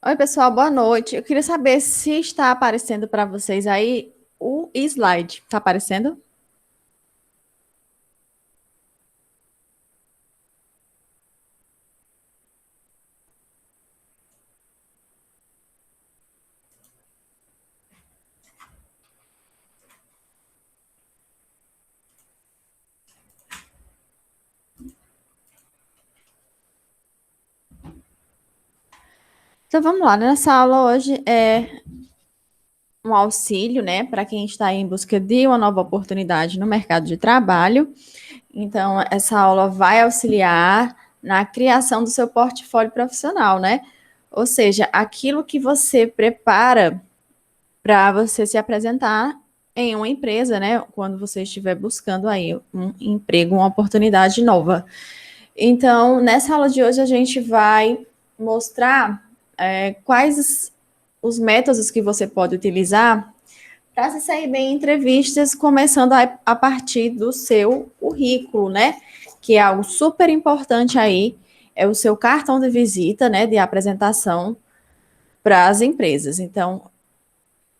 Oi, pessoal, boa noite. Eu queria saber se está aparecendo para vocês aí o slide. Está aparecendo? Então vamos lá, né? Nessa aula hoje é um auxílio, né, para quem está em busca de uma nova oportunidade no mercado de trabalho. Então, essa aula vai auxiliar na criação do seu portfólio profissional, né? Ou seja, aquilo que você prepara para você se apresentar em uma empresa, né? Quando você estiver buscando aí um emprego, uma oportunidade nova. Então, nessa aula de hoje, a gente vai mostrar quais os métodos que você pode utilizar para se sair bem em entrevistas, começando a partir do seu currículo, né? Que é algo super importante aí, é o seu cartão de visita, né? De apresentação para as empresas. Então,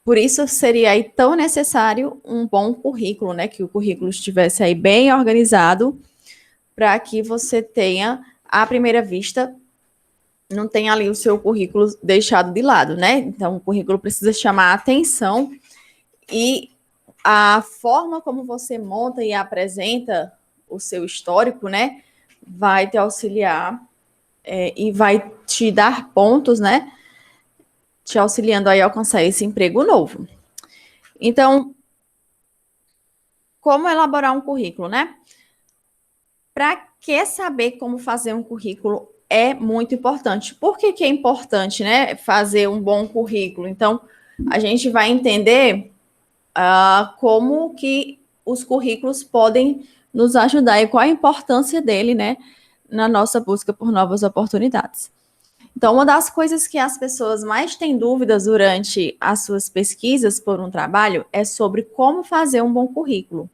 por isso seria aí tão necessário um bom currículo, né? Que o currículo estivesse aí bem organizado para que você tenha, à primeira vista, não tenha ali o seu currículo deixado de lado, né? Então, o currículo precisa chamar a atenção e a forma como você monta e apresenta o seu histórico, né? Vai te auxiliar e vai te dar pontos, né? Te auxiliando aí a alcançar esse emprego novo. Então, como elaborar um currículo, né? Para que saber como fazer um currículo é muito importante. Por que, que é importante, né? Fazer um bom currículo. Então, a gente vai entender como que os currículos podem nos ajudar e qual a importância dele, né? Na nossa busca por novas oportunidades. Então, uma das coisas que as pessoas mais têm dúvidas durante as suas pesquisas por um trabalho é sobre como fazer um bom currículo.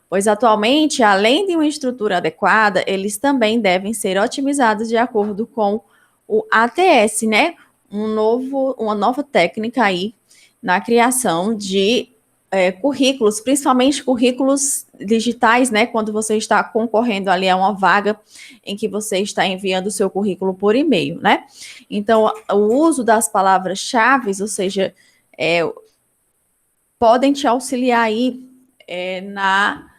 Pois atualmente, além de uma estrutura adequada, eles também devem ser otimizados de acordo com o ATS, né? Uma nova técnica aí na criação de currículos, principalmente currículos digitais, né? Quando você está concorrendo ali a uma vaga em que você está enviando o seu currículo por e-mail, né? Então, o uso das palavras-chave, ou seja, é, podem te auxiliar aí na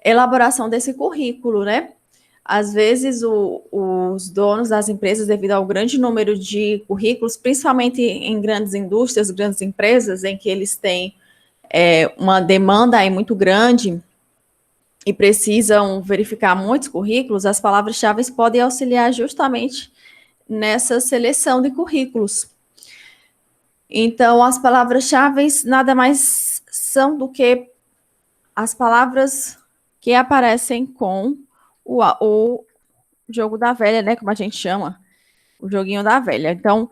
elaboração desse currículo, né? Às vezes, os donos das empresas, devido ao grande número de currículos, principalmente em grandes indústrias, grandes empresas, em que eles têm uma demanda aí muito grande e precisam verificar muitos currículos, as palavras-chave podem auxiliar justamente nessa seleção de currículos. Então, as palavras-chave nada mais são do que as palavras que aparecem com o jogo da velha, né? Como a gente chama, o joguinho da velha. Então,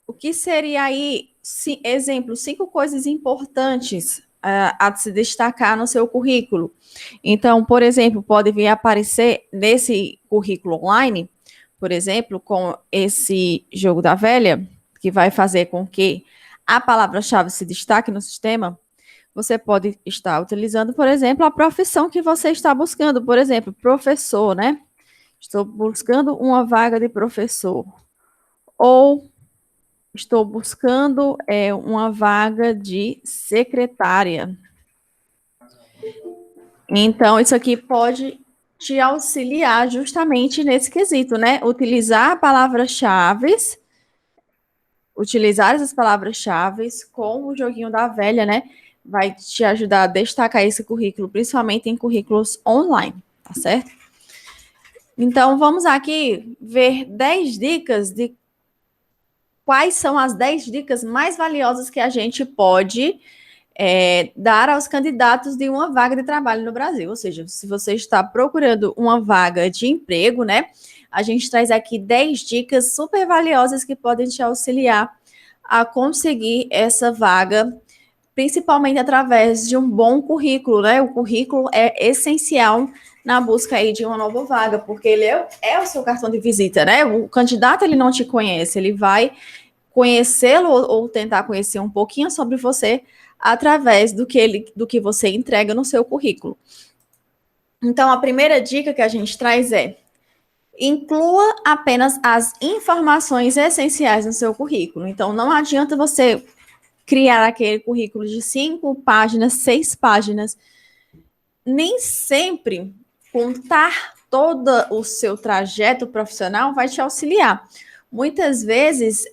o que seria aí, exemplo, 5 coisas importantes a se destacar no seu currículo. Então, por exemplo, pode vir aparecer nesse currículo online, por exemplo, com esse jogo da velha, que vai fazer com que a palavra-chave se destaque no sistema. Você pode estar utilizando, por exemplo, a profissão que você está buscando, por exemplo, professor, né? Estou buscando uma vaga de professor. Ou estou buscando uma vaga de secretária. Então, isso aqui pode te auxiliar justamente nesse quesito, né? Utilizar essas palavras-chave com o joguinho da velha, né? Vai te ajudar a destacar esse currículo, principalmente em currículos online, tá certo? Então, vamos aqui ver 10 dicas de quais são as 10 dicas mais valiosas que a gente pode dar aos candidatos de uma vaga de trabalho no Brasil. Ou seja, se você está procurando uma vaga de emprego, né? A gente traz aqui 10 dicas super valiosas que podem te auxiliar a conseguir essa vaga, principalmente através de um bom currículo, né? O currículo é essencial na busca aí de uma nova vaga, porque ele é o seu cartão de visita, né? O candidato, ele não te conhece, ele vai conhecê-lo ou tentar conhecer um pouquinho sobre você através do que você entrega no seu currículo. Então, a primeira dica que a gente traz é: inclua apenas as informações essenciais no seu currículo. Então, não adianta você criar aquele currículo de 5 páginas, 6 páginas. Nem sempre contar todo o seu trajeto profissional vai te auxiliar. Muitas vezes,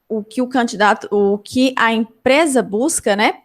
o que a empresa busca, né,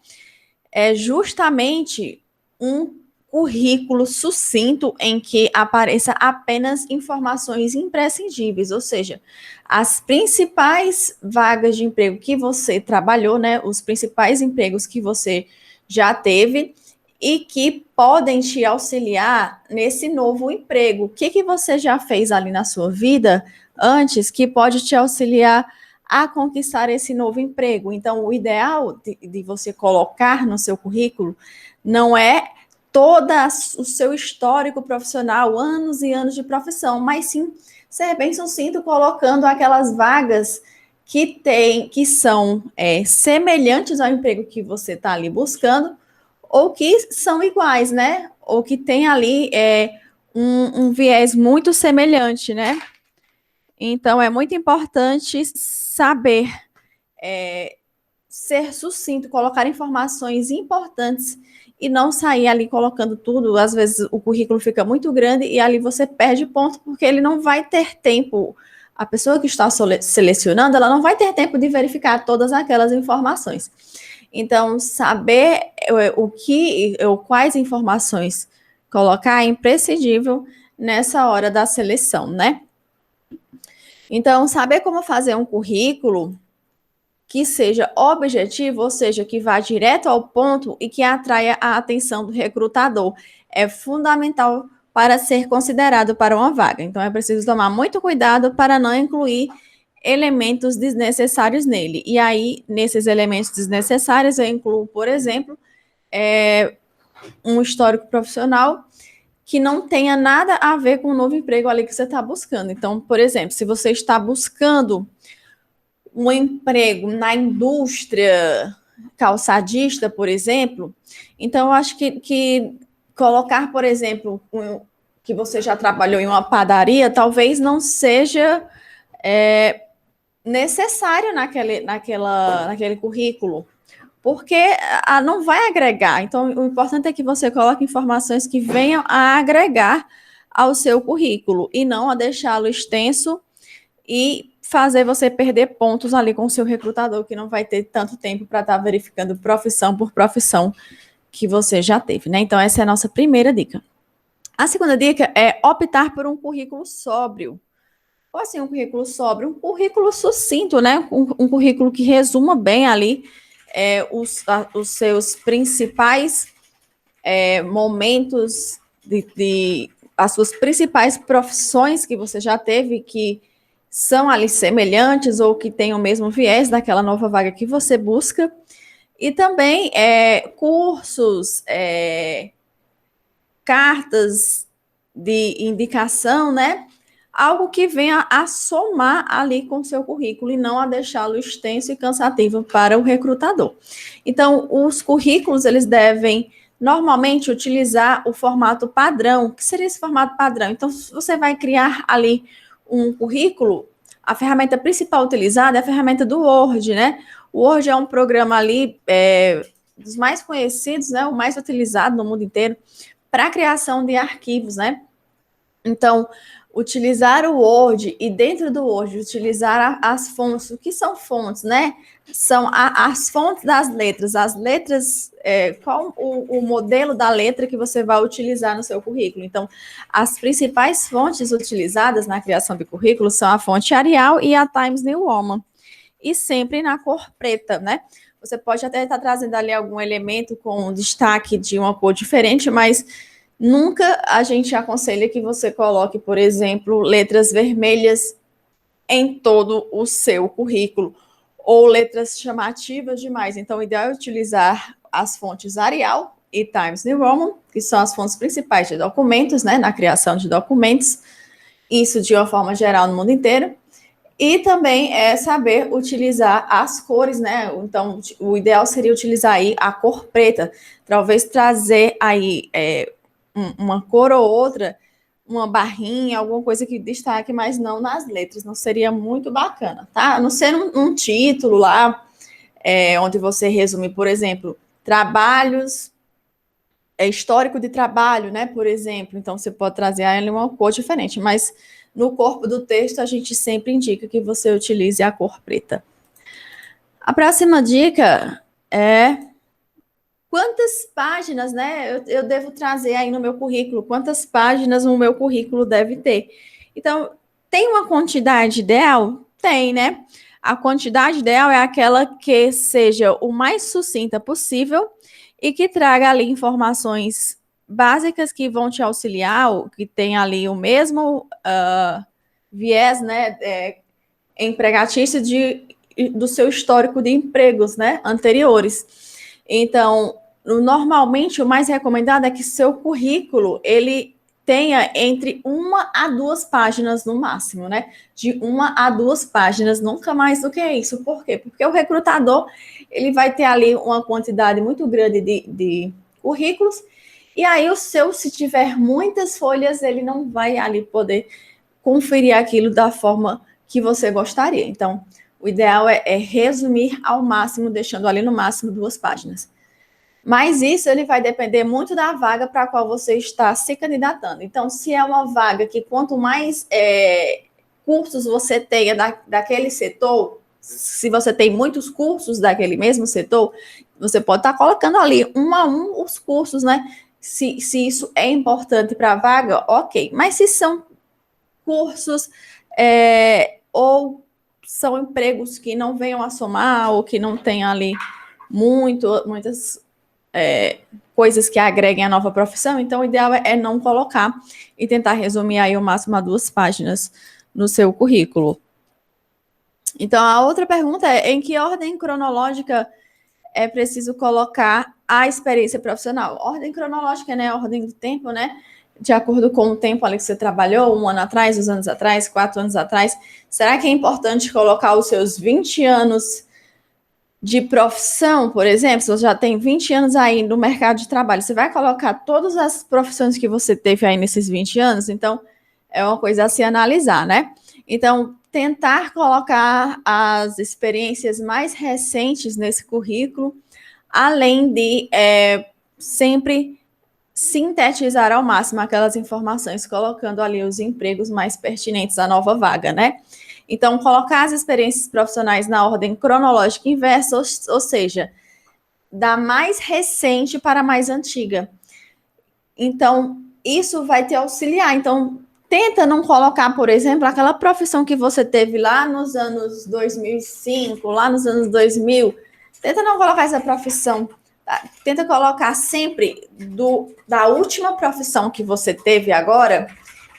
é justamente um currículo sucinto em que apareça apenas informações imprescindíveis, ou seja, as principais vagas de emprego que você trabalhou, né, os principais empregos que você já teve e que podem te auxiliar nesse novo emprego. O que você já fez ali na sua vida antes que pode te auxiliar a conquistar esse novo emprego? Então, o ideal de você colocar no seu currículo não é todo o seu histórico profissional, anos e anos de profissão, mas sim ser bem sucinto, colocando aquelas vagas que são semelhantes ao emprego que você está ali buscando, ou que são iguais, né? Ou que tem ali um viés muito semelhante, né? Então, é muito importante saber ser sucinto, colocar informações importantes e não sair ali colocando tudo. Às vezes o currículo fica muito grande e ali você perde ponto, porque ele não vai ter tempo. A pessoa que está selecionando, ela não vai ter tempo de verificar todas aquelas informações. Então, saber quais informações colocar é imprescindível nessa hora da seleção, né? Então, saber como fazer um currículo que seja objetivo, ou seja, que vá direto ao ponto e que atraia a atenção do recrutador, é fundamental para ser considerado para uma vaga. Então, é preciso tomar muito cuidado para não incluir elementos desnecessários nele. E aí, nesses elementos desnecessários, eu incluo, por exemplo, um histórico profissional que não tenha nada a ver com o novo emprego ali que você está buscando. Então, por exemplo, se você está buscando um emprego na indústria calçadista, por exemplo, então eu acho que colocar, por exemplo, que você já trabalhou em uma padaria, talvez não seja necessário naquele currículo, porque não vai agregar. Então, o importante é que você coloque informações que venham a agregar ao seu currículo e não a deixá-lo extenso e fazer você perder pontos ali com o seu recrutador, que não vai ter tanto tempo para estar verificando profissão por profissão que você já teve, né? Então, essa é a nossa primeira dica. A segunda dica é optar por um currículo sóbrio. Ou assim, um currículo sóbrio, um currículo sucinto, né? Um currículo que resuma bem ali os seus principais momentos as suas principais profissões que você já teve, que são ali semelhantes ou que têm o mesmo viés daquela nova vaga que você busca, e também cursos, cartas de indicação, né? Algo que venha a somar ali com o seu currículo e não a deixá-lo extenso e cansativo para o recrutador. Então, os currículos, eles devem normalmente utilizar o formato padrão. O que seria esse formato padrão? Então, se você vai criar ali um currículo, a ferramenta principal utilizada é a ferramenta do Word, né? O Word é um programa ali dos mais conhecidos, né? O mais utilizado no mundo inteiro para a criação de arquivos, né? Então, utilizar o Word e dentro do Word utilizar as fontes. O que são fontes, né? São as fontes das letras. As letras, qual o modelo da letra que você vai utilizar no seu currículo. Então, as principais fontes utilizadas na criação de currículo são a fonte Arial e a Times New Roman. E sempre na cor preta, né? Você pode até estar trazendo ali algum elemento com destaque de uma cor diferente, mas nunca a gente aconselha que você coloque, por exemplo, letras vermelhas em todo o seu currículo, ou letras chamativas demais. Então, o ideal é utilizar as fontes Arial e Times New Roman, que são as fontes principais de documentos, né, na criação de documentos, isso de uma forma geral no mundo inteiro. E também é saber utilizar as cores, né? Então, o ideal seria utilizar aí a cor preta, talvez trazer aí uma cor ou outra, uma barrinha, alguma coisa que destaque, mas não nas letras, não seria muito bacana, tá? A não ser um título lá, onde você resume, por exemplo, trabalhos, histórico de trabalho, né? Por exemplo, então você pode trazer ali uma cor diferente, mas no corpo do texto a gente sempre indica que você utilize a cor preta. A próxima dica é quantas páginas, né? Eu devo trazer aí no meu currículo, quantas páginas o meu currículo deve ter. Então, tem uma quantidade ideal? Tem, né? A quantidade ideal é aquela que seja o mais sucinta possível e que traga ali informações básicas que vão te auxiliar, que tem ali o mesmo viés, né, empregatício do seu histórico de empregos, né, anteriores. Então, normalmente o mais recomendado é que seu currículo ele tenha entre 1 a 2 páginas no máximo, né? De 1 a 2 páginas, nunca mais do que isso. Por quê? Porque o recrutador ele vai ter ali uma quantidade muito grande de currículos, e aí o seu, se tiver muitas folhas, ele não vai ali poder conferir aquilo da forma que você gostaria. Então, o ideal é resumir ao máximo, deixando ali no máximo 2 páginas. Mas isso ele vai depender muito da vaga para a qual você está se candidatando. Então, se é uma vaga que quanto mais cursos você tenha daquele setor, se você tem muitos cursos daquele mesmo setor, você pode estar colocando ali 1 a 1 os cursos, né? Se isso é importante para a vaga, ok. Mas se são cursos ou são empregos que não venham a somar ou que não tenham ali muitas coisas que agreguem a nova profissão, então o ideal é não colocar e tentar resumir aí o máximo a 2 páginas no seu currículo. Então, a outra pergunta é: em que ordem cronológica é preciso colocar a experiência profissional? Ordem cronológica, né? Ordem do tempo, né? De acordo com o tempo ali que você trabalhou, 1 ano atrás, 2 anos atrás, 4 anos atrás. Será que é importante colocar os seus 20 anos de profissão, por exemplo? Se você já tem 20 anos aí no mercado de trabalho, você vai colocar todas as profissões que você teve aí nesses 20 anos? Então, é uma coisa a se analisar, né? Então, tentar colocar as experiências mais recentes nesse currículo, além de sempre sintetizar ao máximo aquelas informações, colocando ali os empregos mais pertinentes à nova vaga, né? Então, colocar as experiências profissionais na ordem cronológica inversa, ou seja, da mais recente para a mais antiga. Então, isso vai te auxiliar. Então, tenta não colocar, por exemplo, aquela profissão que você teve lá nos anos 2005, lá nos anos 2000. Tenta não colocar essa profissão. Tá? Tenta colocar sempre da última profissão que você teve agora,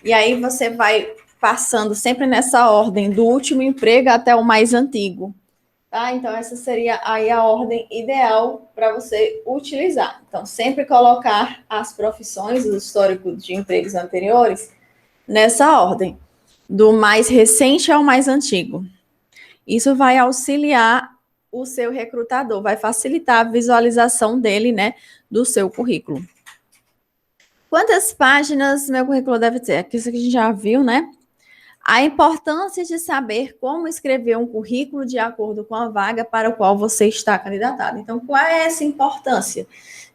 e aí você vai passando sempre nessa ordem, do último emprego até o mais antigo. Tá? Então, essa seria aí a ordem ideal para você utilizar. Então, sempre colocar as profissões, o histórico de empregos anteriores, nessa ordem, do mais recente ao mais antigo. Isso vai auxiliar o seu recrutador, vai facilitar a visualização dele, né, do seu currículo. Quantas páginas meu currículo deve ter? Aqui, isso que a gente já viu, né? A importância de saber como escrever um currículo de acordo com a vaga para o qual você está candidatado. Então, qual é essa importância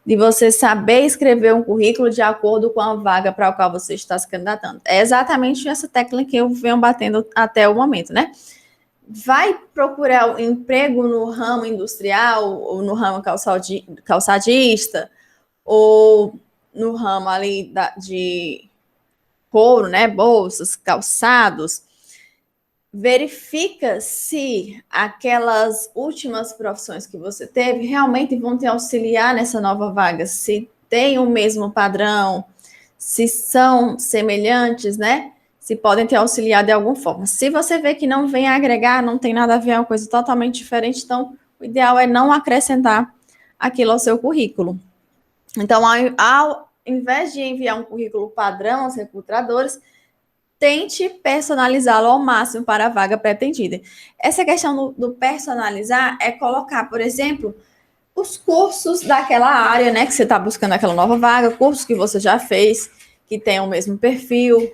de você saber escrever um currículo de acordo com a vaga para a qual você está se candidatando? É exatamente essa técnica que eu venho batendo até o momento, né? Vai procurar um emprego no ramo industrial, ou no ramo calçadista, ou no ramo ali de couro, né, bolsas, calçados, verifica se aquelas últimas profissões que você teve realmente vão te auxiliar nessa nova vaga, se tem o mesmo padrão, se são semelhantes, né, se podem te auxiliar de alguma forma. Se você vê que não vem agregar, não tem nada a ver, é uma coisa totalmente diferente, então o ideal é não acrescentar aquilo ao seu currículo. Então, ao invés de enviar um currículo padrão aos recrutadores, tente personalizá-lo ao máximo para a vaga pretendida. Essa questão do personalizar é colocar, por exemplo, os cursos daquela área, né, que você está buscando aquela nova vaga, cursos que você já fez, que tenham o mesmo perfil,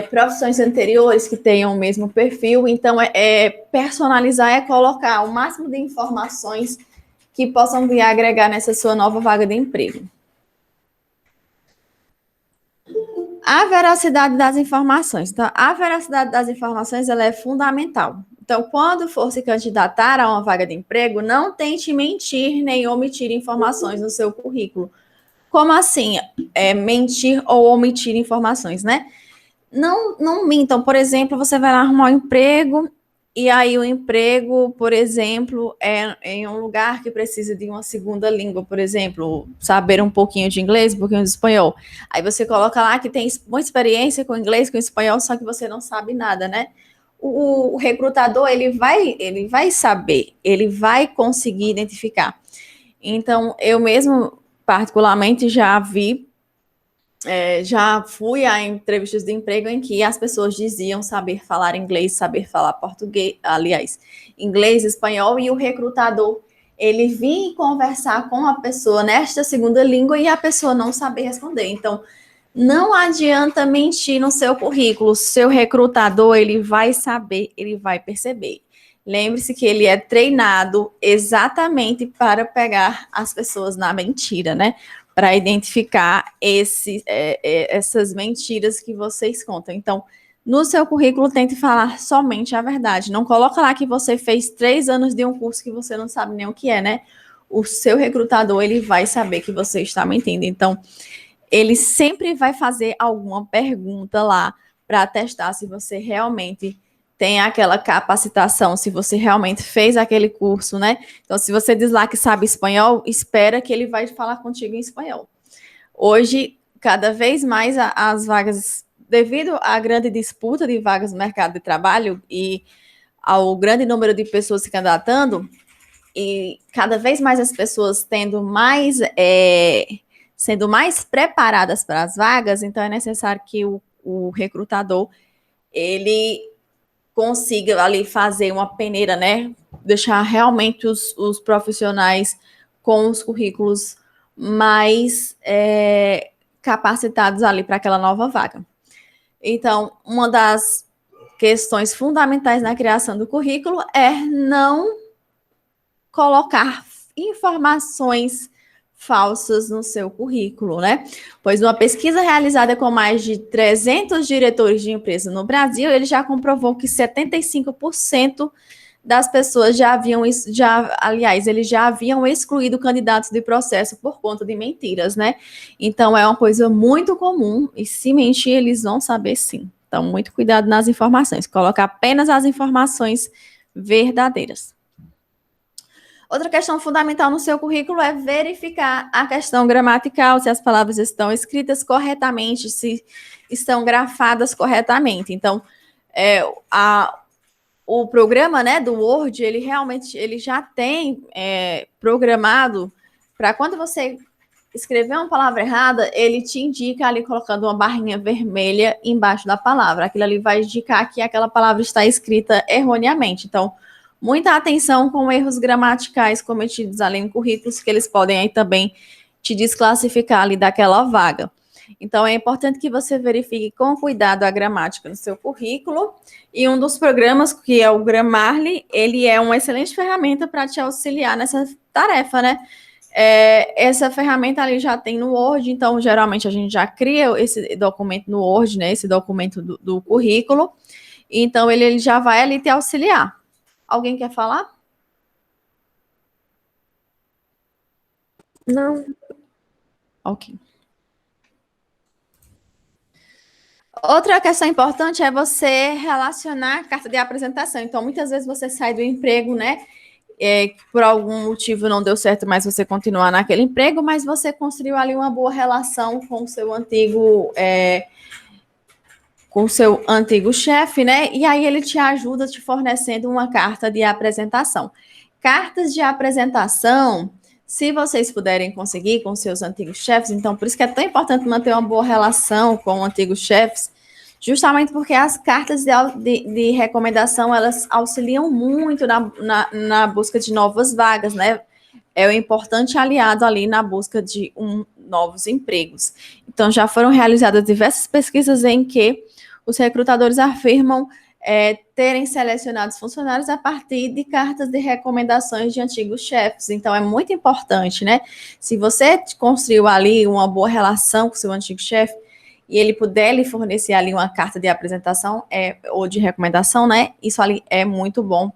profissões anteriores que tenham o mesmo perfil. Então, personalizar é colocar o máximo de informações que possam vir a agregar nessa sua nova vaga de emprego. A veracidade das informações. Então, a veracidade das informações ela é fundamental. Então, quando for se candidatar a uma vaga de emprego, não tente mentir nem omitir informações no seu currículo. Como assim? Mentir ou omitir informações, né? Não mintam. Por exemplo, você vai lá arrumar um emprego e aí o emprego, por exemplo, é em um lugar que precisa de uma segunda língua, por exemplo, saber um pouquinho de inglês, um pouquinho de espanhol. Aí você coloca lá que tem muita experiência com inglês, com espanhol, só que você não sabe nada, né? O recrutador, ele vai saber, ele vai conseguir identificar. Então, eu mesmo, particularmente, já fui a entrevistas de emprego em que as pessoas diziam saber falar inglês, saber falar português, aliás, inglês, espanhol, e o recrutador, ele vinha conversar com a pessoa nesta segunda língua e a pessoa não saber responder. Então, não adianta mentir no seu currículo, seu recrutador, ele vai saber, ele vai perceber. Lembre-se que ele é treinado exatamente para pegar as pessoas na mentira, né? Para identificar essas mentiras que vocês contam. Então, no seu currículo, tente falar somente a verdade. Não coloca lá que você fez 3 anos de um curso que você não sabe nem o que é, né? O seu recrutador, ele vai saber que você está mentindo. Então, ele sempre vai fazer alguma pergunta lá para testar se você realmente tem aquela capacitação, se você realmente fez aquele curso, né? Então, se você diz lá que sabe espanhol, espera que ele vai falar contigo em espanhol. Hoje, cada vez mais as vagas, devido à grande disputa de vagas no mercado de trabalho e ao grande número de pessoas se candidatando, e cada vez mais as pessoas sendo mais preparadas para as vagas, então é necessário que o recrutador ele consiga ali fazer uma peneira, né? Deixar realmente os profissionais com os currículos mais capacitados ali para aquela nova vaga. Então, uma das questões fundamentais na criação do currículo é não colocar informações falsas no seu currículo, né? Pois uma pesquisa realizada com mais de 300 diretores de empresa no Brasil, ele já comprovou que 75% das pessoas eles já haviam excluído candidatos de processo por conta de mentiras, né? Então é uma coisa muito comum e se mentir eles vão saber sim. Então muito cuidado nas informações, coloca apenas as informações verdadeiras. Outra questão fundamental no seu currículo é verificar a questão gramatical, se as palavras estão escritas corretamente, se estão grafadas corretamente. Então, o programa, né, do Word, ele já tem programado para quando você escrever uma palavra errada, ele te indica ali colocando uma barrinha vermelha embaixo da palavra. Aquilo ali vai indicar que aquela palavra está escrita erroneamente. Então, muita atenção com erros gramaticais cometidos ali em currículos, que eles podem aí também te desclassificar ali daquela vaga. Então, é importante que você verifique com cuidado a gramática no seu currículo. E um dos programas, que é o Grammarly, ele é uma excelente ferramenta para te auxiliar nessa tarefa, né? Essa ferramenta ali já tem no Word, então, geralmente, a gente já cria esse documento no Word, né? Esse documento do currículo. Então, ele já vai ali te auxiliar. Alguém quer falar? Não. Ok. Outra questão importante é você relacionar a carta de apresentação. Então, muitas vezes você sai do emprego, né? Por algum motivo não deu certo, mas você continuar naquele emprego, mas você construiu ali uma boa relação com o seu antigo chefe, né? E aí ele te ajuda te fornecendo uma carta de apresentação. Cartas de apresentação Se vocês puderem conseguir com seus antigos chefes, então por isso que é tão importante manter uma boa relação com antigos chefes, justamente porque as cartas de recomendação, elas auxiliam muito na busca de novas vagas, né? É um importante aliado ali na busca de novos empregos. Então, já foram realizadas diversas pesquisas em que os recrutadores afirmam terem selecionado os funcionários a partir de cartas de recomendações de antigos chefes. Então, é muito importante, né? Se você construiu ali uma boa relação com seu antigo chefe, e ele puder lhe fornecer ali uma carta de apresentação ou de recomendação, né? Isso ali é muito bom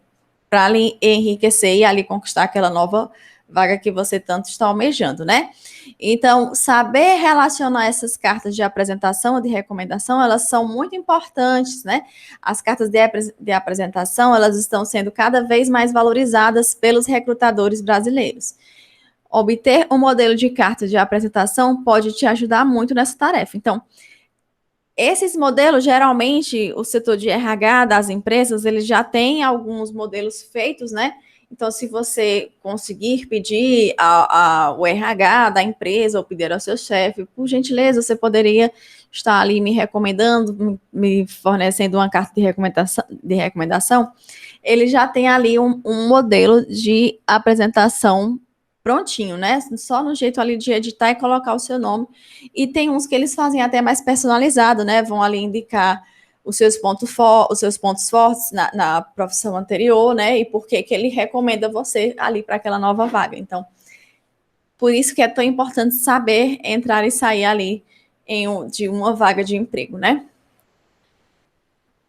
para lhe enriquecer e ali conquistar aquela nova vaga que você tanto está almejando, né? Então, saber relacionar essas cartas de apresentação ou de recomendação, elas são muito importantes, né? As cartas de apresentação, elas estão sendo cada vez mais valorizadas pelos recrutadores brasileiros. Obter um modelo de carta de apresentação pode te ajudar muito nessa tarefa. Então, esses modelos, geralmente, o setor de RH das empresas, eles já tem alguns modelos feitos, né? Então, se você conseguir pedir ao RH da empresa ou pedir ao seu chefe, por gentileza, você poderia estar ali me recomendando, me fornecendo uma carta de recomendação, ele já tem ali um modelo de apresentação prontinho, né? Só no jeito ali de editar e colocar o seu nome. E tem uns que eles fazem até mais personalizado, né? Vão ali indicar os seus pontos fortes na profissão anterior, né? E por que ele recomenda você ali para aquela nova vaga. Então, por isso que é tão importante saber entrar e sair ali de uma vaga de emprego, né?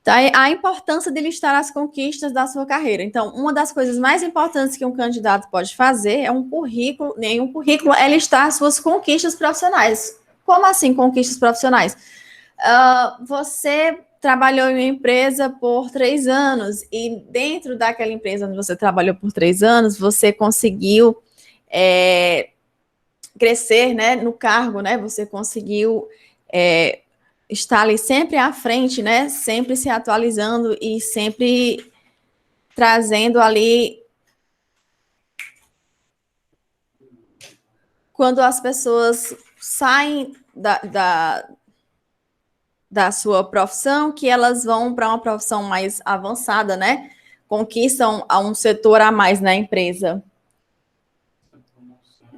Tá, a importância de listar as conquistas da sua carreira. Então, uma das coisas mais importantes que um candidato pode fazer é um currículo, nenhum currículo é listar as suas conquistas profissionais. Como assim conquistas profissionais? Você trabalhou em uma empresa por 3 anos e dentro daquela empresa onde você trabalhou por 3 anos, você conseguiu crescer, né, no cargo, né? Você conseguiu estar ali sempre à frente, né? Sempre se atualizando e sempre trazendo ali quando as pessoas saem da sua profissão, que elas vão para uma profissão mais avançada, né? Conquistam um setor a mais na empresa.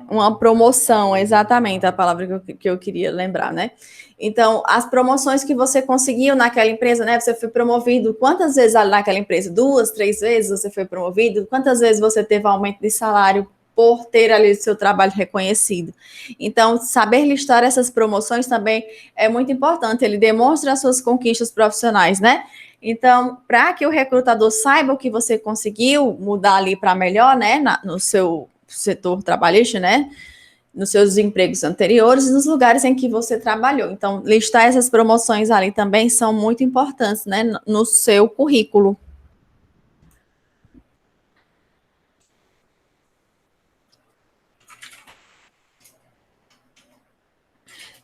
Uma promoção, exatamente a palavra que eu queria lembrar, né? Então, as promoções que você conseguiu naquela empresa, né? Você foi promovido quantas vezes naquela empresa? 2, 3 vezes você foi promovido? Quantas vezes você teve aumento de salário por ter ali o seu trabalho reconhecido? Então, saber listar essas promoções também é muito importante. Ele demonstra as suas conquistas profissionais, né? Então, para que o recrutador saiba o que você conseguiu mudar ali para melhor, né? No seu setor trabalhista, né? Nos seus empregos anteriores e nos lugares em que você trabalhou. Então, listar essas promoções ali também são muito importantes, né? No seu currículo.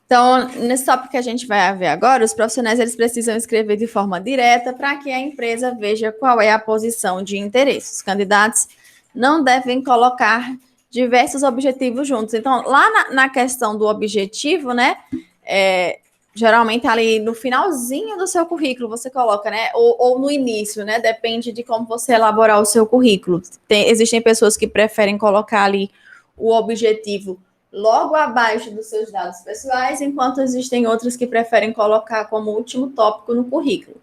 Então, nesse tópico que a gente vai ver agora, os profissionais eles precisam escrever de forma direta para que a empresa veja qual é a posição de interesse. Os candidatos não devem colocar diversos objetivos juntos. Então, lá na questão do objetivo, né? Geralmente ali no finalzinho do seu currículo você coloca, né? Ou no início, né? Depende de como você elaborar o seu currículo. Existem pessoas que preferem colocar ali o objetivo logo abaixo dos seus dados pessoais, enquanto existem outras que preferem colocar como último tópico no currículo.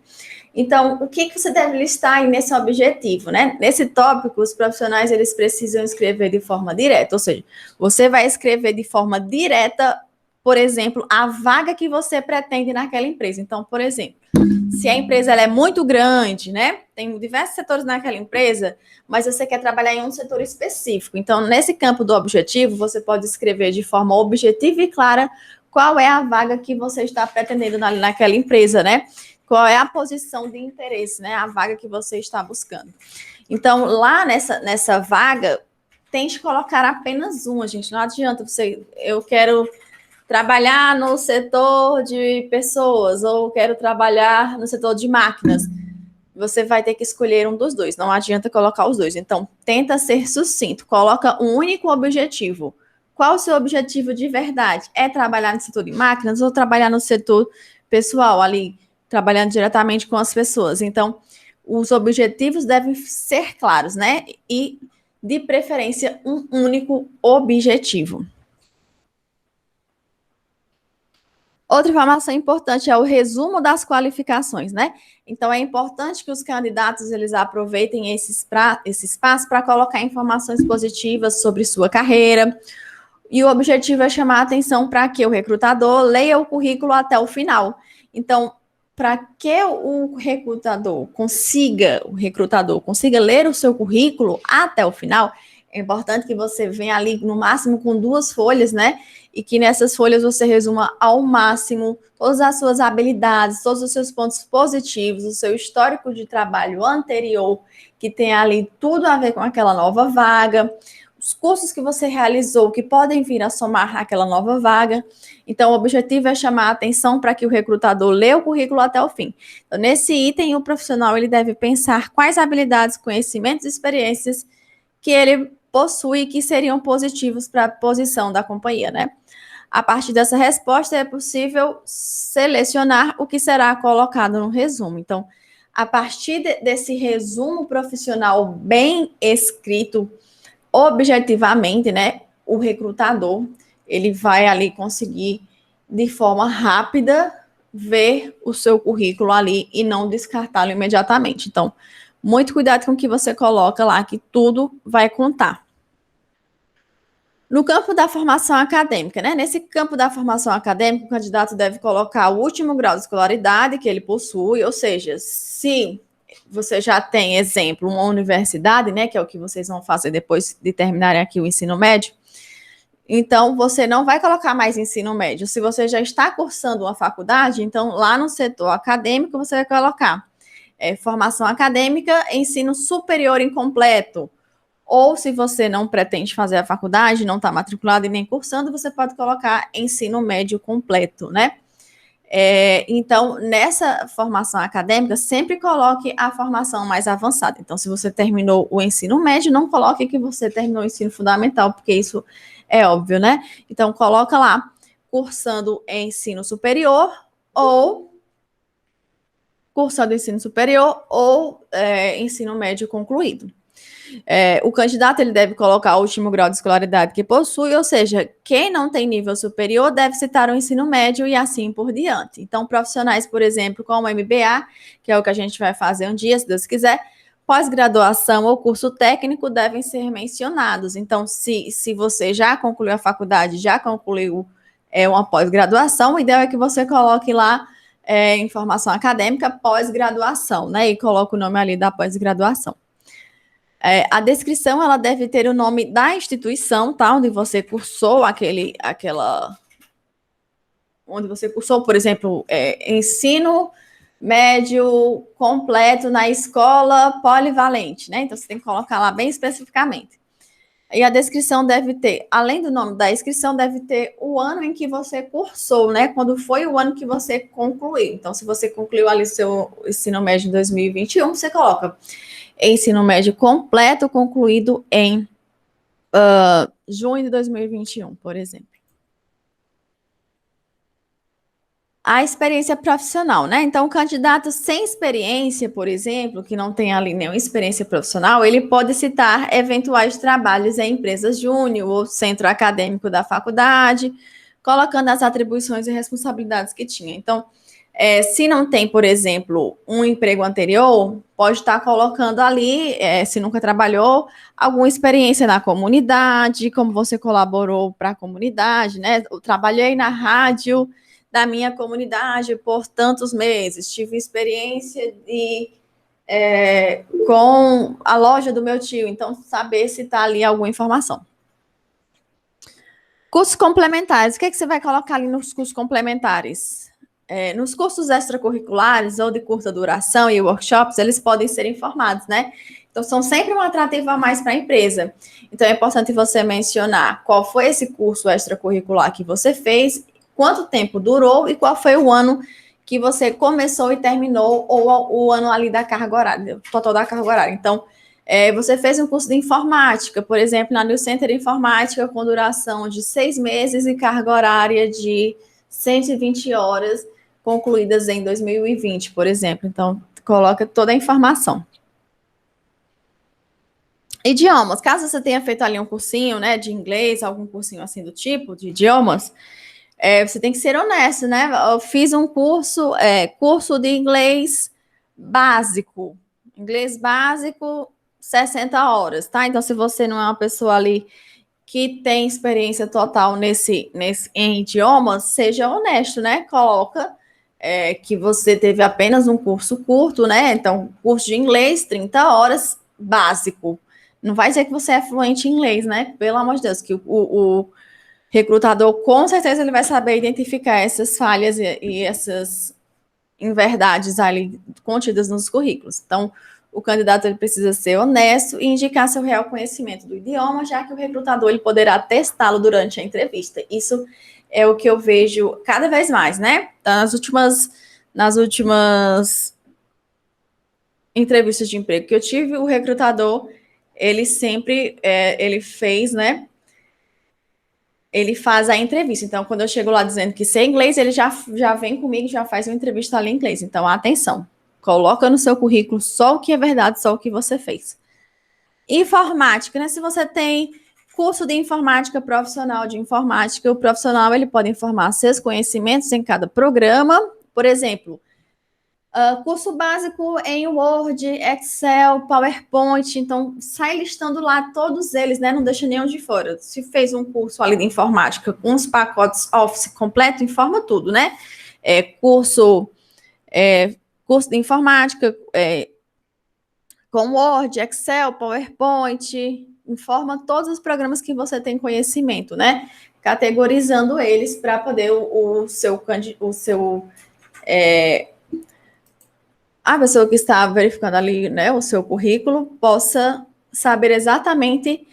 Então, o que você deve listar aí nesse objetivo, né? Nesse tópico, os profissionais, eles precisam escrever de forma direta, ou seja, você vai escrever de forma direta, por exemplo, a vaga que você pretende naquela empresa. Então, por exemplo, se a empresa ela é muito grande, né? Tem diversos setores naquela empresa, mas você quer trabalhar em um setor específico. Então, nesse campo do objetivo, você pode escrever de forma objetiva e clara qual é a vaga que você está pretendendo naquela empresa, né? Qual é a posição de interesse, né? A vaga que você está buscando. Então, lá nessa vaga, tente colocar apenas uma, gente. Não adianta eu quero trabalhar no setor de pessoas ou quero trabalhar no setor de máquinas. você vai ter que escolher um dos dois, não adianta colocar os dois. Então, tenta ser sucinto, coloca um único objetivo. Qual o seu objetivo de verdade? É trabalhar no setor de máquinas ou trabalhar no setor pessoal, ali, trabalhando diretamente com as pessoas? Então, os objetivos devem ser claros, né? E, de preferência, um único objetivo. Outra informação importante é o resumo das qualificações, né? Então, é importante que os candidatos eles aproveitem esse espaço para colocar informações positivas sobre sua carreira. E o objetivo é chamar a atenção para que o recrutador leia o currículo até o final. Então, para que o recrutador consiga ler o seu currículo até o final, é importante que você venha ali no máximo com 2 folhas, né? E que nessas folhas você resuma ao máximo todas as suas habilidades, todos os seus pontos positivos, o seu histórico de trabalho anterior, que tem ali tudo a ver com aquela nova vaga, os cursos que você realizou que podem vir a somar aquela nova vaga. Então, o objetivo é chamar a atenção para que o recrutador lê o currículo até o fim. Então, nesse item, o profissional ele deve pensar quais habilidades, conhecimentos e experiências que ele possui que seriam positivos para a posição da companhia, né? A partir dessa resposta, é possível selecionar o que será colocado no resumo. Então, a partir desse resumo profissional bem escrito, objetivamente, né, o recrutador, ele vai ali conseguir, de forma rápida, ver o seu currículo ali e não descartá-lo imediatamente. Então, muito cuidado com o que você coloca lá, que tudo vai contar. No campo da formação acadêmica, né? Nesse campo da formação acadêmica, o candidato deve colocar o último grau de escolaridade que ele possui, ou seja, se você já tem, exemplo, uma universidade, né, que é o que vocês vão fazer depois de terminarem aqui o ensino médio, então você não vai colocar mais ensino médio. Se você já está cursando uma faculdade, então lá no setor acadêmico você vai colocar formação acadêmica, ensino superior incompleto. Ou se você não pretende fazer a faculdade, não está matriculado e nem cursando, você pode colocar ensino médio completo, né? Então, nessa formação acadêmica, sempre coloque a formação mais avançada. Então, se você terminou o ensino médio, não coloque que você terminou o ensino fundamental, porque isso é óbvio, né? Então, coloca lá, cursando ensino superior ou cursando ensino superior ou ensino médio concluído. O candidato ele deve colocar o último grau de escolaridade que possui, ou seja, quem não tem nível superior deve citar o ensino médio e assim por diante. Então, profissionais, por exemplo, como o MBA, que é o que a gente vai fazer um dia, se Deus quiser, pós-graduação ou curso técnico devem ser mencionados. Então, se você já concluiu a faculdade, já concluiu uma pós-graduação, o ideal é que você coloque lá informação acadêmica pós-graduação, né? E coloque o nome ali da pós-graduação. A descrição ela deve ter o nome da instituição, tá? Onde você cursou onde você cursou, por exemplo, ensino médio completo na escola polivalente, né? Então você tem que colocar lá bem especificamente. E a descrição deve ter, além do nome da inscrição, deve ter o ano em que você cursou, né? Quando foi o ano que você concluiu. Então, se você concluiu ali seu ensino médio em 2021, você coloca ensino médio completo concluído em junho de 2021, por exemplo. A experiência profissional, né? Então, o candidato sem experiência, por exemplo, que não tem ali nenhuma experiência profissional, ele pode citar eventuais trabalhos em empresas júnior ou centro acadêmico da faculdade, colocando as atribuições e responsabilidades que tinha. Então, se não tem, por exemplo, um emprego anterior, pode estar colocando ali, se nunca trabalhou, alguma experiência na comunidade, como você colaborou para a comunidade, né? Eu trabalhei na rádio da minha comunidade por tantos meses, tive experiência com a loja do meu tio, então saber se está ali alguma informação. Cursos complementares, o que você vai colocar ali nos cursos complementares? Nos cursos extracurriculares ou de curta duração e workshops, eles podem ser informados, né? Então, são sempre um atrativo a mais para a empresa. Então, é importante você mencionar qual foi esse curso extracurricular que você fez, quanto tempo durou e qual foi o ano que você começou e terminou, ou o ano ali da carga horária, total da carga horária. Então, você fez um curso de informática, por exemplo, na New Center Informática, com duração de 6 meses e carga horária de 120 horas, concluídas em 2020, por exemplo. Então, coloca toda a informação. Idiomas, caso você tenha feito ali um cursinho, né, de inglês, algum cursinho assim do tipo, de idiomas, você tem que ser honesto, né? Eu fiz um curso de inglês básico. Inglês básico, 60 horas, tá? Então, se você não é uma pessoa ali que tem experiência total em idiomas, seja honesto, né? Coloca que você teve apenas um curso curto, né? Então, curso de inglês, 30 horas, básico. Não vai dizer que você é fluente em inglês, né? Pelo amor de Deus, que o recrutador, com certeza, ele vai saber identificar essas falhas e essas inverdades ali contidas nos currículos. Então, o candidato ele precisa ser honesto e indicar seu real conhecimento do idioma, já que o recrutador ele poderá testá-lo durante a entrevista. Isso é o que eu vejo cada vez mais, né? Nas últimas entrevistas de emprego que eu tive, o recrutador, ele sempre, ele fez, né? Ele faz a entrevista. Então, quando eu chego lá dizendo que sei inglês, ele já vem comigo, já faz uma entrevista ali em inglês. Então, atenção. Coloca no seu currículo só o que é verdade, só o que você fez. Informática, né? Se você tem curso de informática, profissional de informática, o profissional ele pode informar seus conhecimentos em cada programa. Por exemplo, curso básico em Word, Excel, PowerPoint, então sai listando lá todos eles, né? Não deixa nenhum de fora. Se fez um curso ali de informática com os pacotes Office completo, informa tudo, né? Curso de informática com Word, Excel, PowerPoint, informa todos os programas que você tem conhecimento, né? Categorizando eles para poder a pessoa que está verificando ali, né, o seu currículo, possa saber exatamente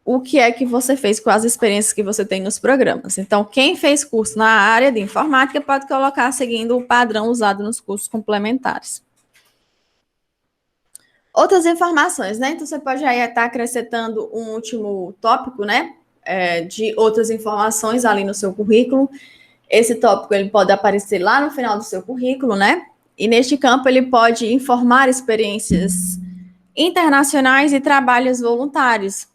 o que é que você fez com as experiências que você tem nos programas. Então, quem fez curso na área de informática pode colocar seguindo o padrão usado nos cursos complementares. Outras informações, né? Então, você pode aí estar acrescentando um último tópico, né? De outras informações ali no seu currículo. Esse tópico, ele pode aparecer lá no final do seu currículo, né? E neste campo, ele pode informar experiências internacionais e trabalhos voluntários.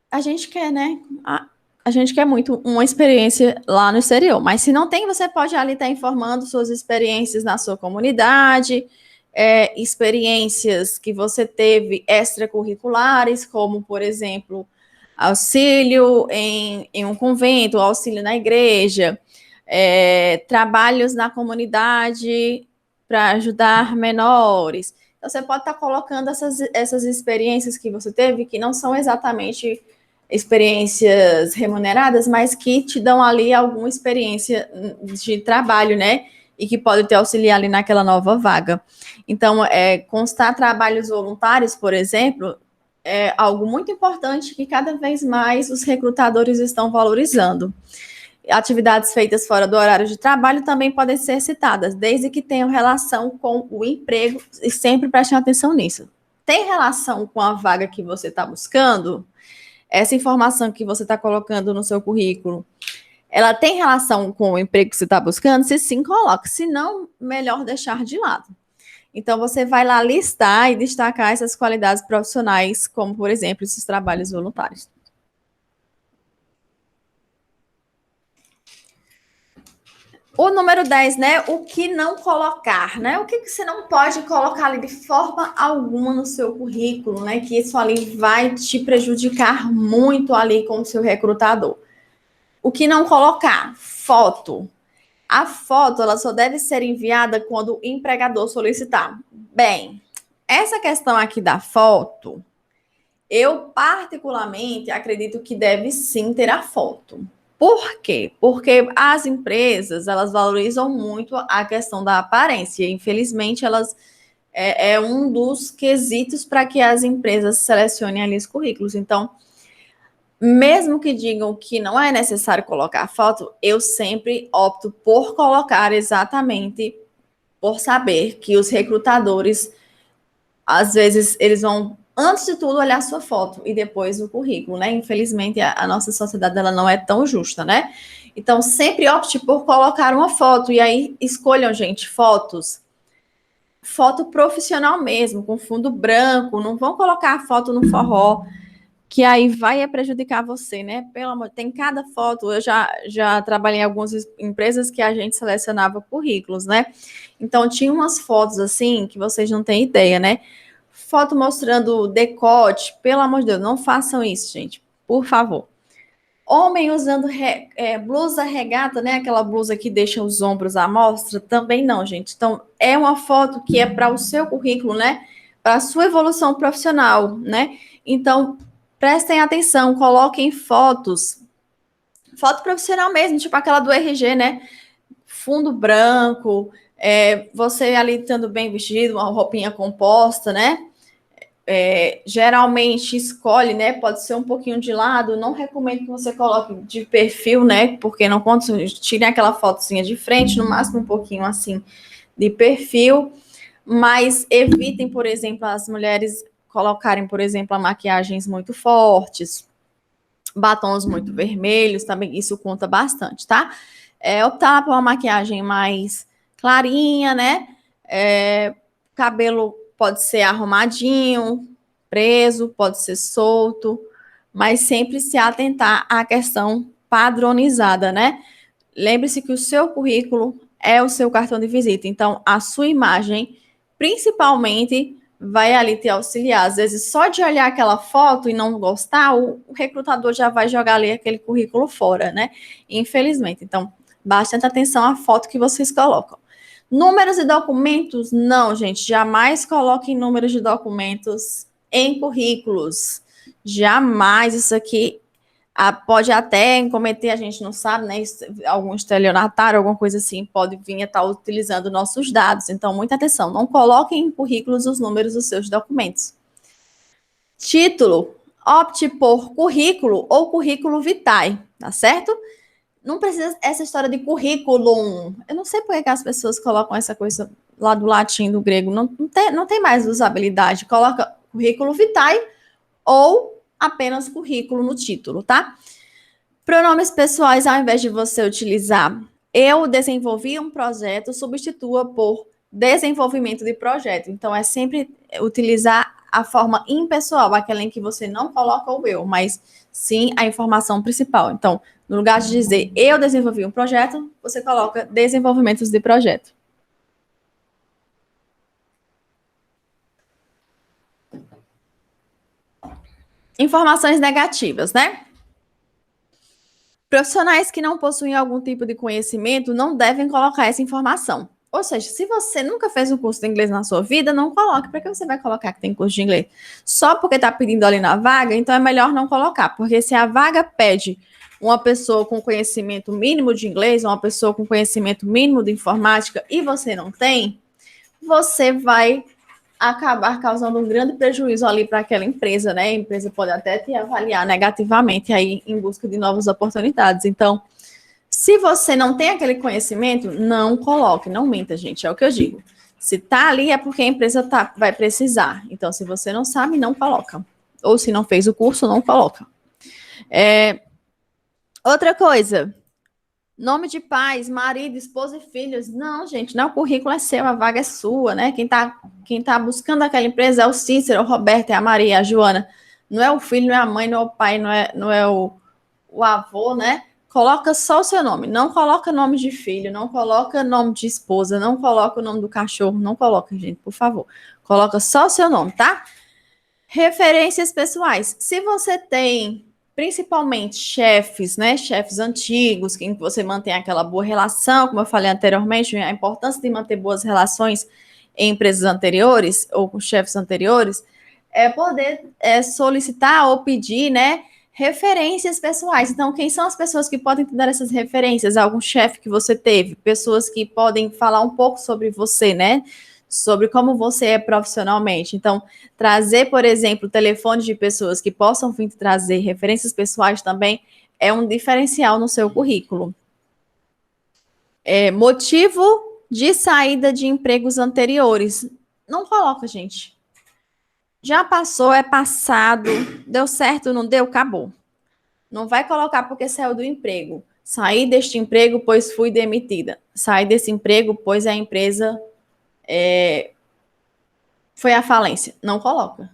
A gente quer, né? A gente quer muito uma experiência lá no exterior, mas se não tem, você pode ali estar informando suas experiências na sua comunidade, experiências que você teve extracurriculares, como, por exemplo, auxílio em um convento, auxílio na igreja, trabalhos na comunidade para ajudar menores. Então, você pode estar colocando essas experiências que você teve, que não são exatamente experiências remuneradas, mas que te dão ali alguma experiência de trabalho, né? E que pode te auxiliar ali naquela nova vaga. Então, constar trabalhos voluntários, por exemplo, é algo muito importante que cada vez mais os recrutadores estão valorizando. Atividades feitas fora do horário de trabalho também podem ser citadas, desde que tenham relação com o emprego, e sempre prestem atenção nisso. Tem relação com a vaga que você está buscando? Essa informação que você está colocando no seu currículo, ela tem relação com o emprego que você está buscando? Se sim, coloque. Se não, melhor deixar de lado. Então, você vai lá listar e destacar essas qualidades profissionais, como, por exemplo, esses trabalhos voluntários. O número 10, né? O que não colocar, né? O que você não pode colocar ali de forma alguma no seu currículo, né? Que isso ali vai te prejudicar muito ali com o seu recrutador. O que não colocar? Foto. A foto, ela só deve ser enviada quando o empregador solicitar. Bem, essa questão aqui da foto, eu particularmente acredito que deve sim ter a foto. Por quê? Porque as empresas, elas valorizam muito a questão da aparência. Infelizmente, elas é um dos quesitos para que as empresas selecionem ali os currículos. Então, Mesmo que digam que não é necessário colocar foto, eu sempre opto por colocar exatamente por saber que os recrutadores, às vezes, eles vão, antes de tudo, olhar sua foto e depois o currículo, né? Infelizmente, a nossa sociedade ela não é tão justa, né? Então, sempre opte por colocar uma foto. E aí, escolham, gente, foto profissional mesmo, com fundo branco. Não vão colocar a foto no forró, que aí vai prejudicar você, né? Pelo amor, tem cada foto. Eu já trabalhei em algumas empresas que a gente selecionava currículos, né? Então tinha umas fotos assim que vocês não têm ideia, né? Foto mostrando decote, pelo amor de Deus, não façam isso, gente, por favor. Homem usando blusa regata, né? Aquela blusa que deixa os ombros à mostra, também não, gente. Então, é uma foto que é para o seu currículo, né? Para a sua evolução profissional, né? Então, prestem atenção, coloquem fotos, foto profissional mesmo, tipo aquela do RG, né? Fundo branco, você ali estando bem vestido, uma roupinha composta, né? Geralmente escolhe, né? Pode ser um pouquinho de lado. Não recomendo que você coloque de perfil, né? Porque não conta, tire aquela fotozinha de frente, no máximo um pouquinho assim de perfil. Mas evitem, por exemplo, as mulheres colocarem, por exemplo, maquiagens muito fortes, batons muito vermelhos, também isso conta bastante, tá? Optar por uma maquiagem mais clarinha, né? Cabelo pode ser arrumadinho, preso, pode ser solto, mas sempre se atentar à questão padronizada, né? Lembre-se que o seu currículo é o seu cartão de visita, então a sua imagem, principalmente, vai ali te auxiliar. Às vezes, só de olhar aquela foto e não gostar, o recrutador já vai jogar ali aquele currículo fora, né? Infelizmente. Então, bastante atenção à foto que vocês colocam. Números de documentos? Não, gente, jamais coloquem números de documentos em currículos. Jamais, isso aqui pode até cometer, a gente não sabe, né? Algum estelionatário, alguma coisa assim, pode vir a estar utilizando nossos dados. Então, muita atenção, não coloquem em currículos os números dos seus documentos. Título, opte por currículo ou currículo vitae, tá certo? Não precisa essa história de currículo. Eu não sei por que as pessoas colocam essa coisa lá do latim, do grego. Não tem mais usabilidade. Coloca currículo vitae ou apenas currículo no título, tá? Pronomes pessoais, ao invés de você utilizar eu desenvolvi um projeto, substitua por desenvolvimento de projeto. Então, é sempre utilizar a forma impessoal, aquela em que você não coloca o eu, mas sim a informação principal. Então, no lugar de dizer eu desenvolvi um projeto, você coloca desenvolvimentos de projeto. Informações negativas, né? Profissionais que não possuem algum tipo de conhecimento não devem colocar essa informação. Ou seja, se você nunca fez um curso de inglês na sua vida, não coloque. Para que você vai colocar que tem curso de inglês? Só porque está pedindo ali na vaga, então é melhor não colocar. Porque se a vaga pede uma pessoa com conhecimento mínimo de inglês, uma pessoa com conhecimento mínimo de informática, e você não tem, você vai acabar causando um grande prejuízo ali para aquela empresa, né? A empresa pode até te avaliar negativamente aí em busca de novas oportunidades. Então, se você não tem aquele conhecimento, não coloque, não minta, gente, é o que eu digo. Se tá ali é porque a empresa vai precisar. Então, se você não sabe, não coloca. Ou se não fez o curso, não coloca. Outra coisa, nome de pais, marido, esposa e filhos. Não, gente, não, o currículo é seu, a vaga é sua, né? Quem tá buscando aquela empresa é o Cícero, o Roberto, é a Maria, é a Joana. Não é o filho, não é a mãe, não é o pai, não é o avô, né? Coloca só o seu nome. Não coloca nome de filho, não coloca nome de esposa, não coloca o nome do cachorro, não coloca, gente, por favor. Coloca só o seu nome, tá? Referências pessoais. Se você tem principalmente chefes, né? Chefes antigos, em que você mantém aquela boa relação, como eu falei anteriormente, a importância de manter boas relações em empresas anteriores ou com chefes anteriores, é poder solicitar ou pedir, né? Referências pessoais. Então, quem são as pessoas que podem te dar essas referências? Algum chefe que você teve, pessoas que podem falar um pouco sobre você, né? sobre como você é profissionalmente. Então, trazer, por exemplo, telefones de pessoas que possam vir trazer referências pessoais também é um diferencial no seu currículo. Motivo de saída de empregos anteriores. Não coloca, gente. Já passou, é passado, deu certo, não deu, acabou. Não vai colocar porque saiu do emprego. Saí deste emprego, pois fui demitida. Saí desse emprego, pois a empresa foi à falência. Não coloca.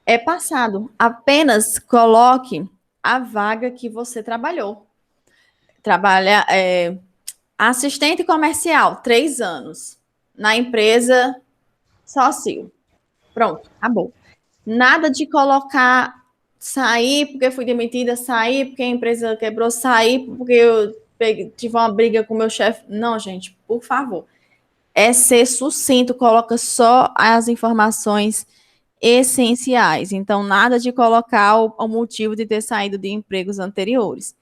É passado. Apenas coloque a vaga que você trabalhou. Trabalha assistente comercial, 3 anos. Na empresa sócio. Pronto, acabou. Nada de colocar sair porque fui demitida, sair porque a empresa quebrou, sair porque eu tive uma briga com o meu chefe. Não, gente, por favor. É ser sucinto, coloca só as informações essenciais. Então, nada de colocar o motivo de ter saído de empregos anteriores.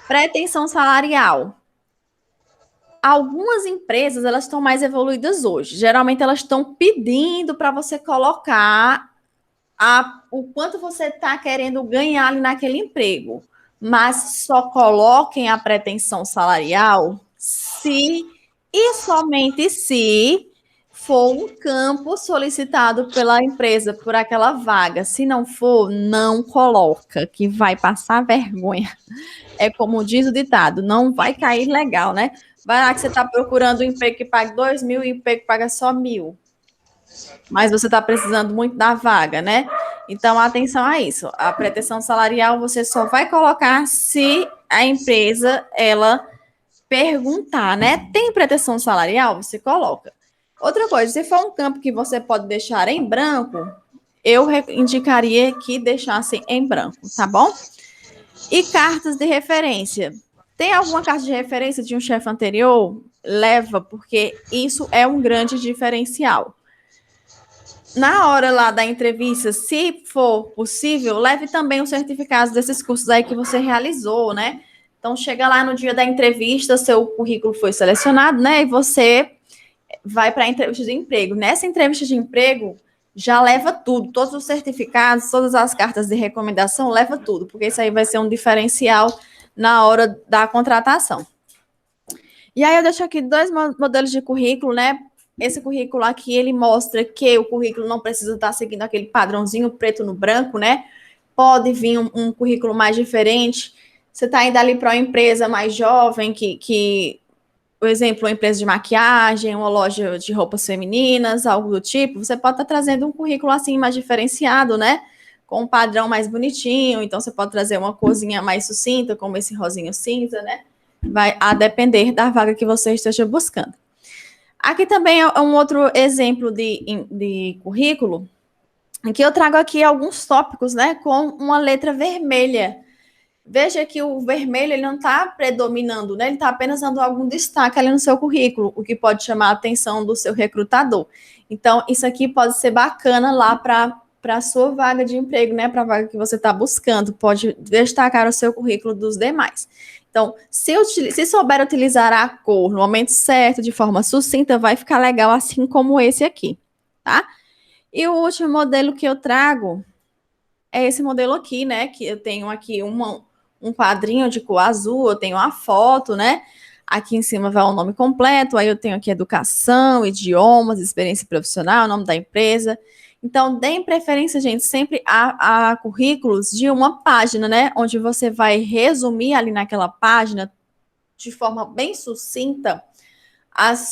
Pretensão salarial. Algumas empresas, elas estão mais evoluídas hoje. Geralmente, elas estão pedindo para você colocar o quanto você está querendo ganhar ali naquele emprego. Mas só coloquem a pretensão salarial se e somente se for um campo solicitado pela empresa por aquela vaga. Se não for, não coloca, que vai passar vergonha. É como diz o ditado, não vai cair legal, né? Vai lá que você está procurando um emprego que pague 2.000 e o emprego que paga só 1.000. Mas você está precisando muito da vaga, né? Então, atenção a isso. A pretensão salarial você só vai colocar se a empresa, ela perguntar, né? Tem pretensão salarial? Você coloca. Outra coisa, se for um campo que você pode deixar em branco, eu indicaria que deixasse em branco, tá bom? E cartas de referência. Tem alguma carta de referência de um chefe anterior? Leva, porque isso é um grande diferencial. Na hora lá da entrevista, se for possível, leve também os certificados desses cursos aí que você realizou, né? Então, chega lá no dia da entrevista, seu currículo foi selecionado, né? E você vai para a entrevista de emprego. Nessa entrevista de emprego, já leva tudo, todos os certificados, todas as cartas de recomendação, leva tudo, porque isso aí vai ser um diferencial na hora da contratação. E aí eu deixo aqui 2 modelos de currículo, né? Esse currículo aqui, ele mostra que o currículo não precisa estar seguindo aquele padrãozinho preto no branco, né? Pode vir um currículo mais diferente. Você está indo ali para uma empresa mais jovem, por exemplo, uma empresa de maquiagem, uma loja de roupas femininas, algo do tipo, você pode estar trazendo um currículo assim mais diferenciado, né? Com um padrão mais bonitinho. Então, você pode trazer uma corzinha mais sucinta, como esse rosinho cinza, né? Vai a depender da vaga que você esteja buscando. Aqui também é um outro exemplo de currículo, em que eu trago aqui alguns tópicos, né, com uma letra vermelha. Veja que o vermelho ele não está predominando, né? Ele está apenas dando algum destaque ali no seu currículo, o que pode chamar a atenção do seu recrutador. Então, isso aqui pode ser bacana lá para a sua vaga de emprego, né? Para a vaga que você está buscando, pode destacar o seu currículo dos demais. Então, se souber utilizar a cor no momento certo, de forma sucinta, vai ficar legal, assim como esse aqui, tá? E o último modelo que eu trago é esse modelo aqui, né? Que eu tenho aqui um quadrinho de cor azul, eu tenho uma foto, né? Aqui em cima vai o nome completo, aí eu tenho aqui educação, idiomas, experiência profissional, nome da empresa. Então, deem preferência, gente, sempre a currículos de uma página, né? Onde você vai resumir ali naquela página, de forma bem sucinta,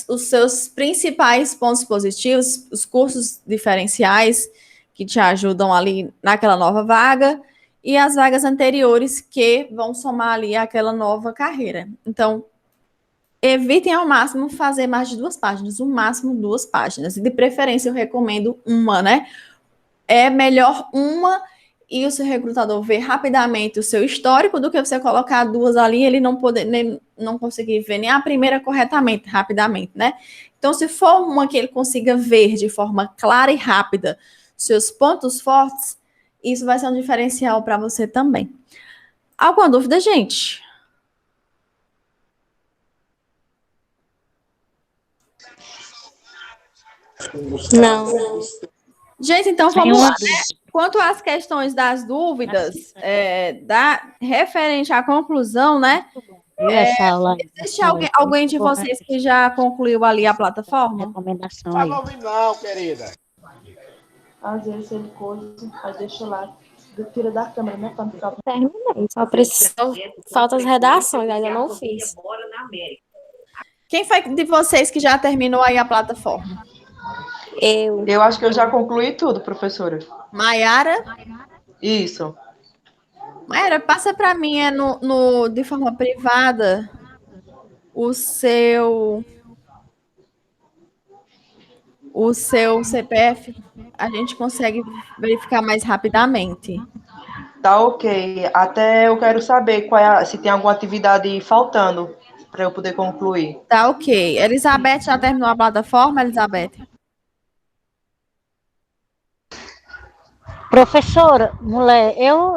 os seus principais pontos positivos, os cursos diferenciais que te ajudam ali naquela nova vaga e as vagas anteriores que vão somar ali aquela nova carreira. Então, evitem ao máximo fazer mais de 2 páginas, o máximo 2 páginas. E de preferência eu recomendo uma, né? É melhor uma e o seu recrutador ver rapidamente o seu histórico do que você colocar 2 ali e ele não conseguir ver nem a primeira corretamente, rapidamente, né? Então, se for uma que ele consiga ver de forma clara e rápida seus pontos fortes, isso vai ser um diferencial para você também. Alguma dúvida, gente? Não. Gente, então vamos lá, né? Quanto às questões das dúvidas, referente à conclusão, né? Essa aula Existe alguém de vocês que já concluiu ali a plataforma? Recomendação aí. Não, querida. Às vezes ele coisa, aí deixa lá, tira da câmera, né? Pra não ficar... Terminei. Só preciso. Falta as redações, ainda não fiz. Quem foi de vocês que já terminou aí a plataforma? Eu acho que eu já concluí tudo, professora. Maiara? Isso. Maiara, passa para mim de forma privada o seu CPF. A gente consegue verificar mais rapidamente. Tá ok. Até eu quero saber se tem alguma atividade faltando para eu poder concluir. Tá ok. Elizabeth já terminou a plataforma, Elizabeth? Professora, mulher, eu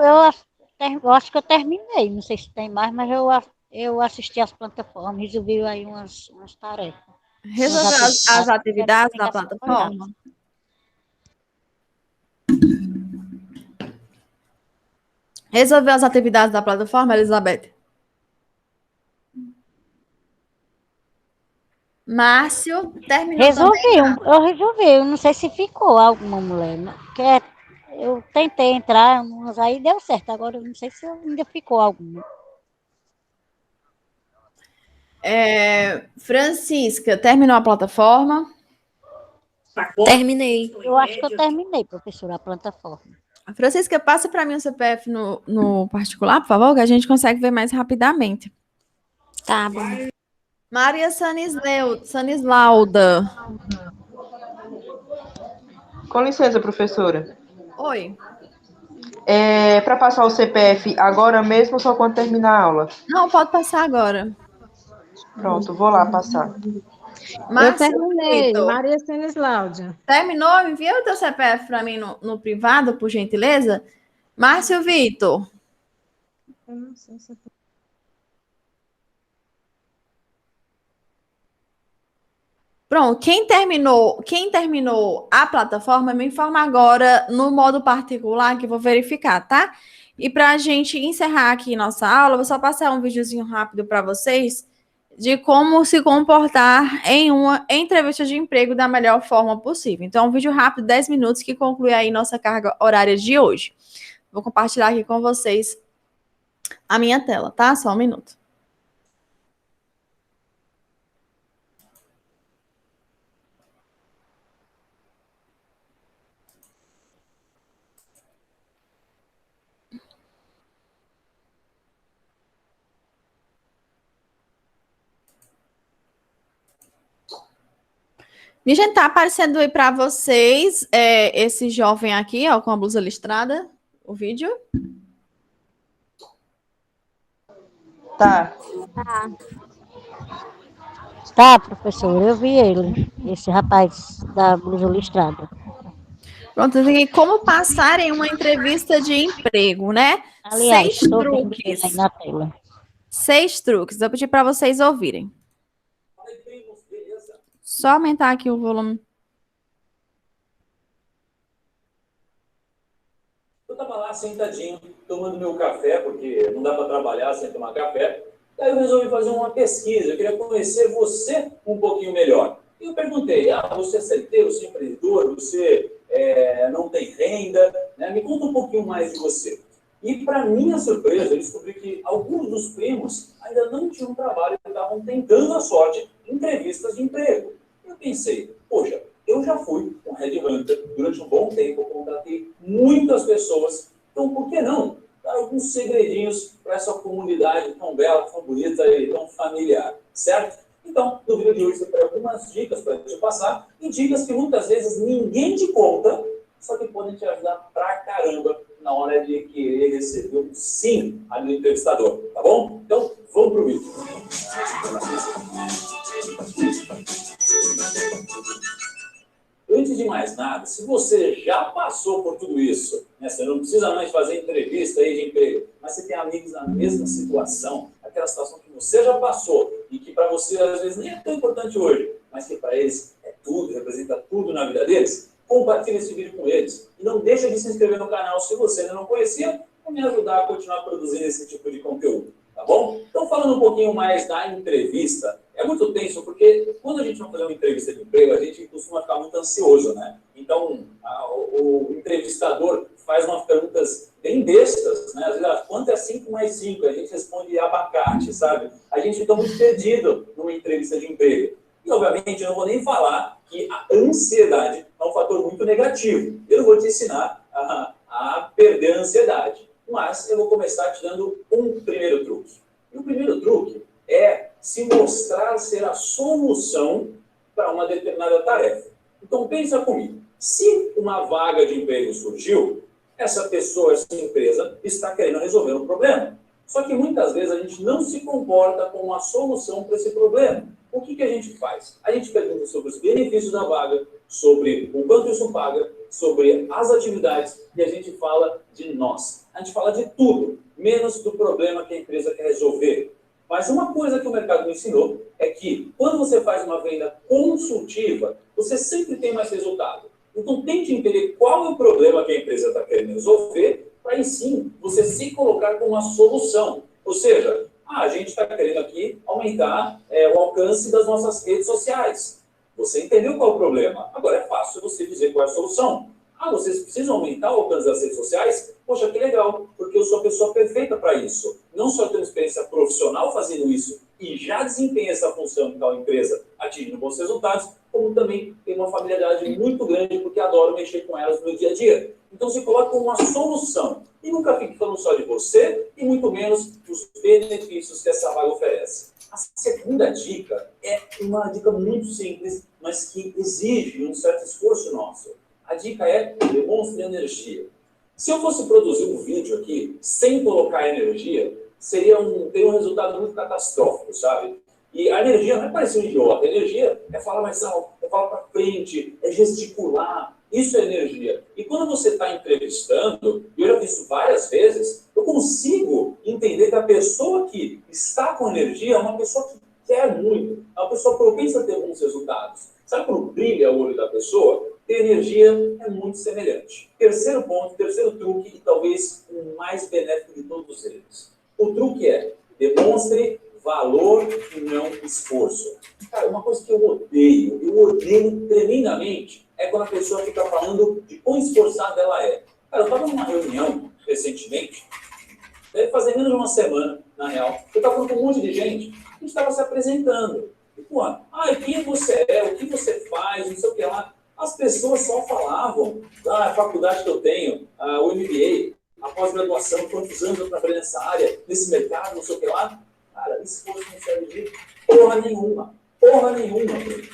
acho que eu terminei. Não sei se tem mais, mas eu assisti as plataformas, resolvi aí umas tarefas. Resolveu as atividades da plataforma? Resolveu as atividades da plataforma, Elizabeth? Márcio, terminou Eu resolvi. Eu não sei se ficou alguma mulher, né? Eu tentei entrar, mas aí deu certo. Agora eu não sei se ainda ficou alguma. Francisca, terminou a plataforma? Terminei. Eu acho que eu terminei, professora, a plataforma. Francisca, passa para mim o CPF no particular, por favor, que a gente consegue ver mais rapidamente. Tá bom. Maria Sanislauda. Com licença, professora. Oi. Para passar o CPF agora mesmo ou só quando terminar a aula? Não, pode passar agora. Pronto, vou lá passar. Eu terminei, Maria Sanislauda. Terminou? Envia o teu CPF para mim no privado, por gentileza. Márcio Vitor. Eu não sei se eu... Pronto, quem terminou a plataforma, me informa agora no modo particular que eu vou verificar, tá? E para a gente encerrar aqui nossa aula, eu vou só passar um videozinho rápido para vocês de como se comportar em uma entrevista de emprego da melhor forma possível. Então, um vídeo rápido, 10 minutos, que conclui aí nossa carga horária de hoje. Vou compartilhar aqui com vocês a minha tela, tá? Só um minuto. Minha gente, tá aparecendo aí para vocês esse jovem aqui, ó, com a blusa listrada, o vídeo? Tá. Tá, professor, eu vi ele, esse rapaz da blusa listrada. Pronto, aqui, como passar em uma entrevista de emprego, né? Aliás, 6 truques. Aí na tela. 6 truques. Eu pedi para vocês ouvirem. Só aumentar aqui o volume. Eu estava lá sentadinho, tomando meu café, porque não dá para trabalhar sem tomar café. Daí eu resolvi fazer uma pesquisa, eu queria conhecer você um pouquinho melhor. E eu perguntei, você é CLT, você é empreendedor, você não tem renda, né? Me conta um pouquinho mais de você. E para minha surpresa, eu descobri que alguns dos primos ainda não tinham trabalho e estavam tentando a sorte em entrevistas de emprego. Eu pensei, poxa, eu já fui um headhunter durante um bom tempo, eu contatei muitas pessoas, então por que não dar alguns segredinhos para essa comunidade tão bela, tão bonita e tão familiar, certo? Então, no vídeo de hoje eu tenho algumas dicas para te passar, e dicas que muitas vezes ninguém te conta, só que podem te ajudar pra caramba na hora de querer receber um sim ali no entrevistador, tá bom? Então, vamos pro vídeo. Antes de mais nada, se você já passou por tudo isso, né, você não precisa mais fazer entrevista aí de emprego, mas você tem amigos na mesma situação, aquela situação que você já passou e que para você às vezes nem é tão importante hoje, mas que para eles é tudo, representa tudo na vida deles, compartilhe esse vídeo com eles. E não deixa de se inscrever no canal se você ainda não conhecia, para me ajudar a continuar produzindo esse tipo de conteúdo. Tá bom? Então, falando um pouquinho mais da entrevista, é muito tenso, porque quando a gente vai fazer uma entrevista de emprego, a gente costuma ficar muito ansioso, né? Então, o entrevistador faz umas perguntas bem bestas, né? Às vezes, quanto é 5 mais 5? A gente responde abacate, sabe? A gente fica muito perdido numa entrevista de emprego. E, obviamente, eu não vou nem falar que a ansiedade é um fator muito negativo. Eu não vou te ensinar a perder a ansiedade. Mas eu vou começar te dando um primeiro truque. E o primeiro truque é se mostrar ser a solução para uma determinada tarefa. Então, pensa comigo. Se uma vaga de emprego surgiu, essa pessoa, essa empresa, está querendo resolver um problema. Só que muitas vezes a gente não se comporta como uma solução para esse problema. O que a gente faz? A gente pergunta sobre os benefícios da vaga, sobre o quanto isso paga, sobre as atividades, e a gente fala de nós. A gente fala de tudo, menos do problema que a empresa quer resolver. Mas uma coisa que o mercado me ensinou é que quando você faz uma venda consultiva, você sempre tem mais resultado. Então tente entender qual é o problema que a empresa está querendo resolver, para aí sim você se colocar como uma solução. Ou seja, a gente está querendo aqui aumentar o alcance das nossas redes sociais. Você entendeu qual é o problema? Agora é fácil você dizer qual é a solução. Vocês precisam aumentar o alcance das redes sociais? Poxa, que legal, porque eu sou a pessoa perfeita para isso. Não só tenho experiência profissional fazendo isso e já desempenho essa função em tal empresa, atingindo bons resultados, como também tenho uma familiaridade muito grande porque adoro mexer com elas no meu dia a dia. Então se coloca como uma solução. E nunca fique falando só de você e muito menos dos benefícios que essa vaga oferece. A segunda dica é uma dica muito simples, mas que exige um certo esforço nosso. A dica é demonstre energia. Se eu fosse produzir um vídeo aqui sem colocar energia, teria um resultado muito catastrófico, sabe? E a energia não é parecer um idiota. A energia é falar mais alto, é falar para frente, é gesticular. Isso é energia. E quando você está entrevistando, e eu já vi isso várias vezes, eu consigo entender que a pessoa que está com energia é uma pessoa que quer muito, é uma pessoa propensa a ter bons resultados. Sabe quando brilha o olho da pessoa? Ter energia é muito semelhante. Terceiro ponto, terceiro truque, e talvez o mais benéfico de todos eles. O truque é demonstre valor e não esforço. Cara, uma coisa que eu odeio tremendamente, é quando a pessoa fica falando de quão esforçada ela é. Cara, eu estava numa reunião recentemente, deve fazer menos de uma semana, na real. Eu estava falando com um monte de gente, a gente estava se apresentando. E, quem você é, o que você faz, não sei o que lá. As pessoas só falavam da faculdade que eu tenho, o MBA, a pós-graduação, quantos anos eu trabalhei nessa área, nesse mercado, não sei o que lá. Cara, esforço não serve de porra nenhuma. Porra nenhuma, gente.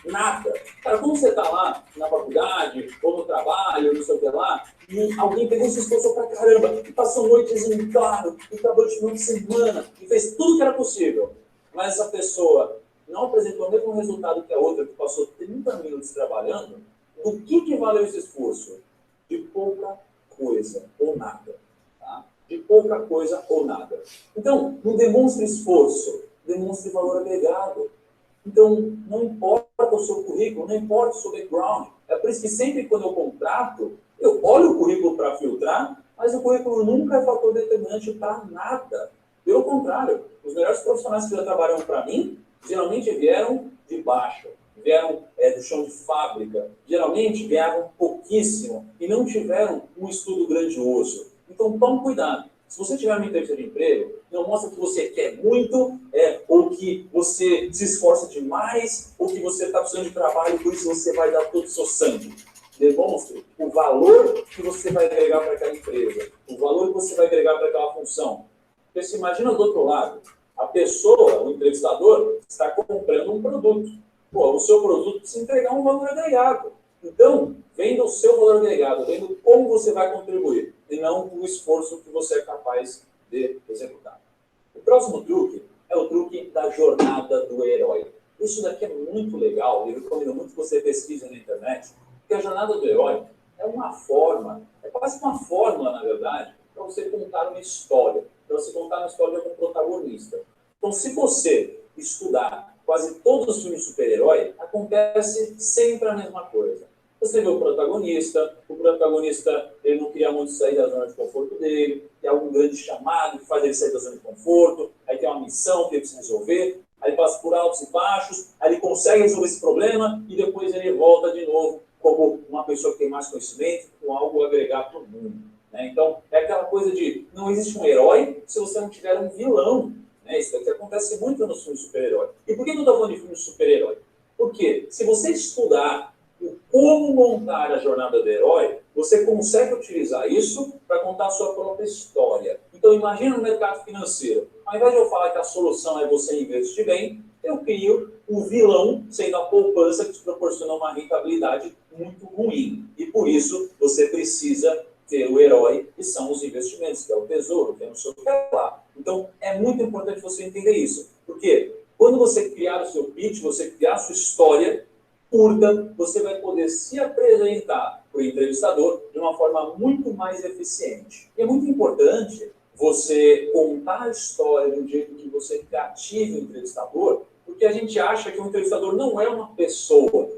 Nada. Cara, quando você está lá na faculdade, ou no trabalho, não sei o que lá, e alguém pegou esse esforço pra caramba, e passou noites em claro, e trabalhou de final de semana, e fez tudo que era possível. Mas essa pessoa não apresentou o mesmo resultado que a outra, que passou 30 minutos trabalhando, do que valeu esse esforço? De pouca coisa ou nada. Tá? De pouca coisa ou nada. Então, não demonstre esforço, demonstre valor agregado. Então, não importa o seu currículo, não importa o seu background. É por isso que sempre quando eu contrato, eu olho o currículo para filtrar, mas o currículo nunca é fator determinante para nada. Pelo contrário, os melhores profissionais que já trabalham para mim, geralmente vieram de baixo, vieram do chão de fábrica, geralmente ganhavam pouquíssimo e não tiveram um estudo grandioso. Então, tome cuidado. Se você tiver uma entrevista de emprego, não mostra que você quer muito, ou que você se esforça demais, ou que você está precisando de trabalho, por isso você vai dar todo o seu sangue. Demonstre o valor que você vai agregar para aquela empresa, o valor que você vai agregar para aquela função. Porque se imagina do outro lado, a pessoa, o entrevistador, está comprando um produto. O seu produto precisa entregar um valor agregado. Então, venda o seu valor agregado, venda como você vai contribuir, e não o esforço que você é capaz de executar. O próximo truque é o truque da jornada do herói. Isso daqui é muito legal, eu recomendo muito que você pesquise na internet, porque a jornada do herói é uma forma, é quase uma fórmula, na verdade, para você contar uma história, para você contar uma história com um protagonista. Então, se você estudar quase todos os filmes de super-herói, a acontece sempre a mesma coisa. Você vê o protagonista ele não queria muito sair da zona de conforto dele, tem algum grande chamado que faz ele sair da zona de conforto, aí tem uma missão que ele precisa resolver, aí ele passa por altos e baixos, aí ele consegue resolver esse problema e depois ele volta de novo como uma pessoa que tem mais conhecimento, com algo a agregar para o mundo. Né? Então, é aquela coisa de não existe um herói se você não tiver um vilão. Né? Isso daqui acontece muito nos filmes de super-herói. E por que eu estou falando de filmes de super-herói? Porque se você estudar o como montar a jornada do herói, você consegue utilizar isso para contar a sua própria história. Então, imagina no mercado financeiro. Ao invés de eu falar que a solução é você investir bem, eu crio o vilão sendo a poupança que te proporciona uma rentabilidade muito ruim. E por isso, você precisa ter o herói, que são os investimentos, que é o tesouro, que é não sei o que lá. Então, é muito importante você entender isso. Porque quando você criar o seu pitch, você criar a sua história curta, você vai poder se apresentar para o entrevistador de uma forma muito mais eficiente. E é muito importante você contar a história de um jeito que você cative o entrevistador, porque a gente acha que o entrevistador não é uma pessoa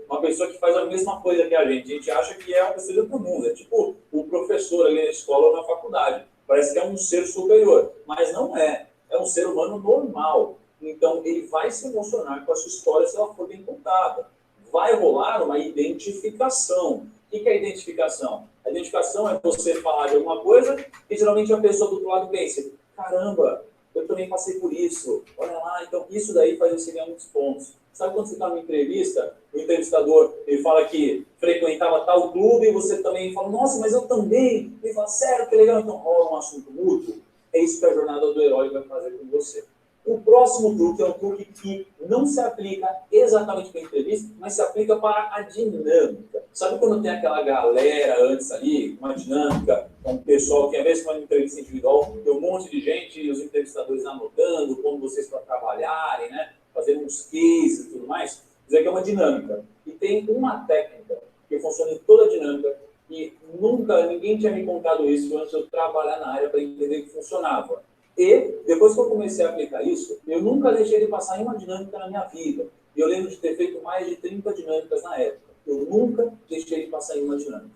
que faz a mesma coisa que a gente acha que é uma pessoa de outro mundo, é tipo o professor ali na escola ou na faculdade, parece que é um ser superior, mas não é, é um ser humano normal, então ele vai se emocionar com a sua história se ela for bem contada, vai rolar uma identificação. O que é a identificação? A identificação é você falar de alguma coisa e geralmente a pessoa do outro lado pensa, caramba, eu também passei por isso, olha lá, então isso daí faz você ganhar muitos pontos. Sabe quando você está numa entrevista, o entrevistador ele fala que frequentava tal clube e você também fala, nossa, mas eu também. Ele fala, sério, que legal, então rola um assunto mútuo. É isso que a jornada do herói vai fazer com você. O próximo truque é um truque que não se aplica exatamente para a entrevista, mas se aplica para a dinâmica. Sabe quando tem aquela galera antes ali, uma dinâmica, um pessoal que, ao invés de uma entrevista individual, tem um monte de gente e os entrevistadores anotando como vocês para trabalharem, né? Fazendo uns cases e tudo mais? Isso aqui é uma dinâmica. E tem uma técnica que funciona em toda a dinâmica e nunca ninguém tinha me contado isso antes de eu trabalhar na área para entender que funcionava. E, depois que eu comecei a aplicar isso, eu nunca deixei de passar em uma dinâmica na minha vida. E eu lembro de ter feito mais de 30 dinâmicas na época. Eu nunca deixei de passar em uma dinâmica.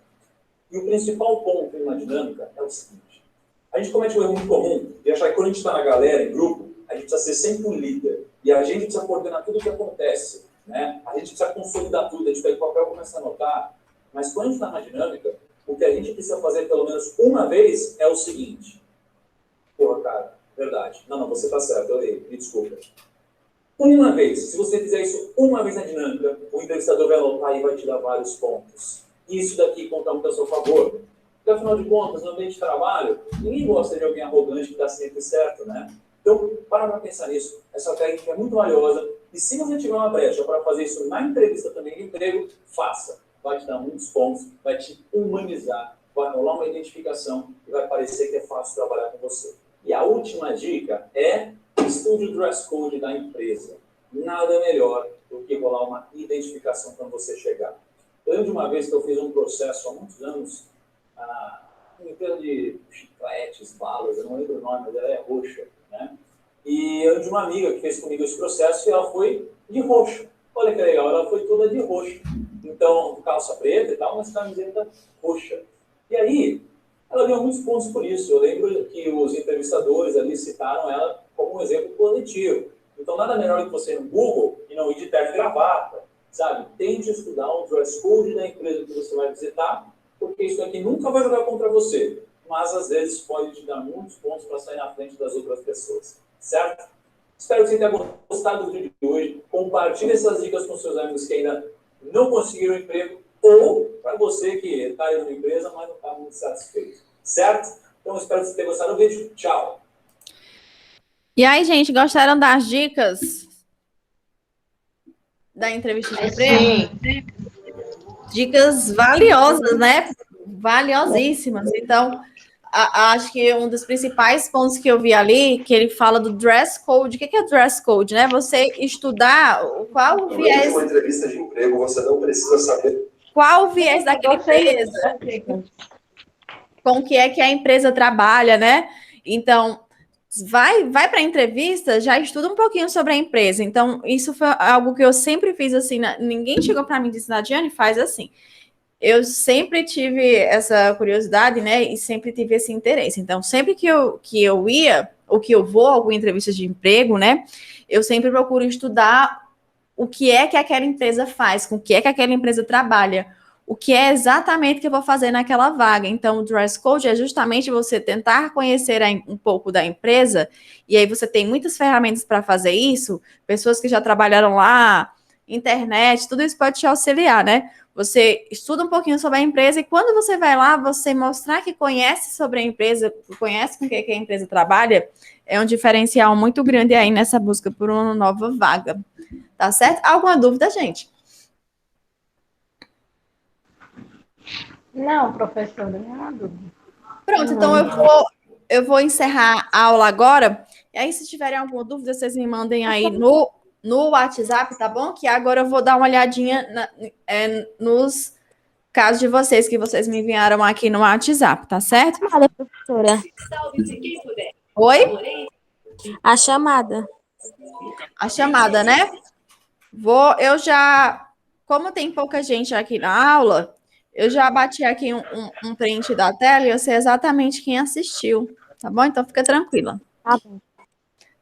E o principal ponto em uma dinâmica é o seguinte. A gente comete um erro muito comum de achar que quando a gente está na galera, em grupo, a gente precisa ser sempre um líder. E a gente precisa coordenar tudo o que acontece. Né? A gente precisa consolidar tudo, a gente pega o papel e começa a anotar. Mas quando a gente está na dinâmica, o que a gente precisa fazer pelo menos uma vez é o seguinte. Porra, cara, verdade. Não, você tá certo, eu errei, me desculpa. Uma vez, se você fizer isso uma vez na dinâmica, o entrevistador vai anotar e vai te dar vários pontos. E isso daqui conta muito a seu favor. Porque, afinal de contas, no ambiente de trabalho, ninguém gosta de alguém arrogante que está sempre certo, né? Então, para pensar nisso. Essa técnica é muito valiosa. E se você tiver uma brecha para fazer isso na entrevista também de emprego, faça. Vai te dar muitos pontos, vai te humanizar, vai rolar uma identificação e vai parecer que é fácil trabalhar com você. E a última dica é estude o dress code da empresa. Nada melhor do que rolar uma identificação quando você chegar. Eu lembro de uma vez que eu fiz um processo há muitos anos, uma empresa de chicletes, balas, eu não lembro o nome, mas ela é roxa, né? E eu lembro de uma amiga que fez comigo esse processo e ela foi de roxo. Olha que legal, ela foi toda de roxo. Então, calça preta e tal, mas camiseta roxa. E aí, ela ganhou muitos pontos por isso. Eu lembro que os entrevistadores ali citaram ela como um exemplo positivo. Então, nada melhor do que você ir no Google e não ir de terno e gravata, sabe? Tente estudar o dress code da empresa que você vai visitar, porque isso aqui nunca vai jogar contra você, mas às vezes pode te dar muitos pontos para sair na frente das outras pessoas, certo? Espero que você tenha gostado do vídeo de hoje. Compartilhe essas dicas com seus amigos que ainda não conseguiram emprego ou para você que está aí numa empresa, mas não está muito satisfeito, certo? Então, espero que você tenha gostado do vídeo. Tchau! E aí, gente, gostaram das dicas da entrevista de emprego? Sim. Dicas valiosas, né? Valiosíssimas. Então, acho que um dos principais pontos que eu vi ali, que ele fala do dress code. O que é dress code, né? Você estudar qual o viés... Durante uma entrevista de emprego, você não precisa saber qual o viés daquela empresa, com que é que a empresa trabalha, né? Então, vai para a entrevista, já estuda um pouquinho sobre a empresa. Então, isso foi algo que eu sempre fiz assim. Ninguém chegou para mim e disse, Nadiane, faz assim. Eu sempre tive essa curiosidade, né? E sempre tive esse interesse. Então, sempre que eu ia, ou que eu vou a alguma entrevista de emprego, né? Eu sempre procuro estudar o que é que aquela empresa faz, com o que é que aquela empresa trabalha, o que é exatamente que eu vou fazer naquela vaga. Então, o dress code é justamente você tentar conhecer um pouco da empresa, e aí você tem muitas ferramentas para fazer isso, pessoas que já trabalharam lá, internet, tudo isso pode te auxiliar, né? Você estuda um pouquinho sobre a empresa e quando você vai lá, você mostrar que conhece sobre a empresa, conhece com o que a empresa trabalha, é um diferencial muito grande aí nessa busca por uma nova vaga. Tá certo? Alguma dúvida, gente? Não, professora, não há dúvida. Pronto, então eu vou encerrar a aula agora. E aí, se tiverem alguma dúvida, vocês me mandem aí no WhatsApp, tá bom? Que agora eu vou dar uma olhadinha nos casos de vocês, que vocês me enviaram aqui no WhatsApp, tá certo? Chamada, professora. Oi? A chamada. A chamada, né? Como tem pouca gente aqui na aula, eu já bati aqui um print da tela e eu sei exatamente quem assistiu, tá bom? Então fica tranquila. Tá bom.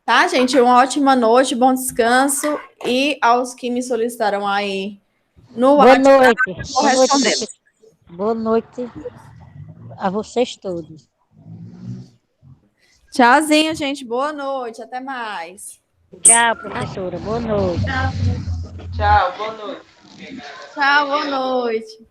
Tá, gente? Uma ótima noite, bom descanso. E aos que me solicitaram aí no Boa WhatsApp, noite. vou responder. Boa noite a vocês todos. Tchauzinho, gente. Boa noite. Até mais. Tchau, professora. Boa noite. Tchau, boa noite. Tchau, boa noite.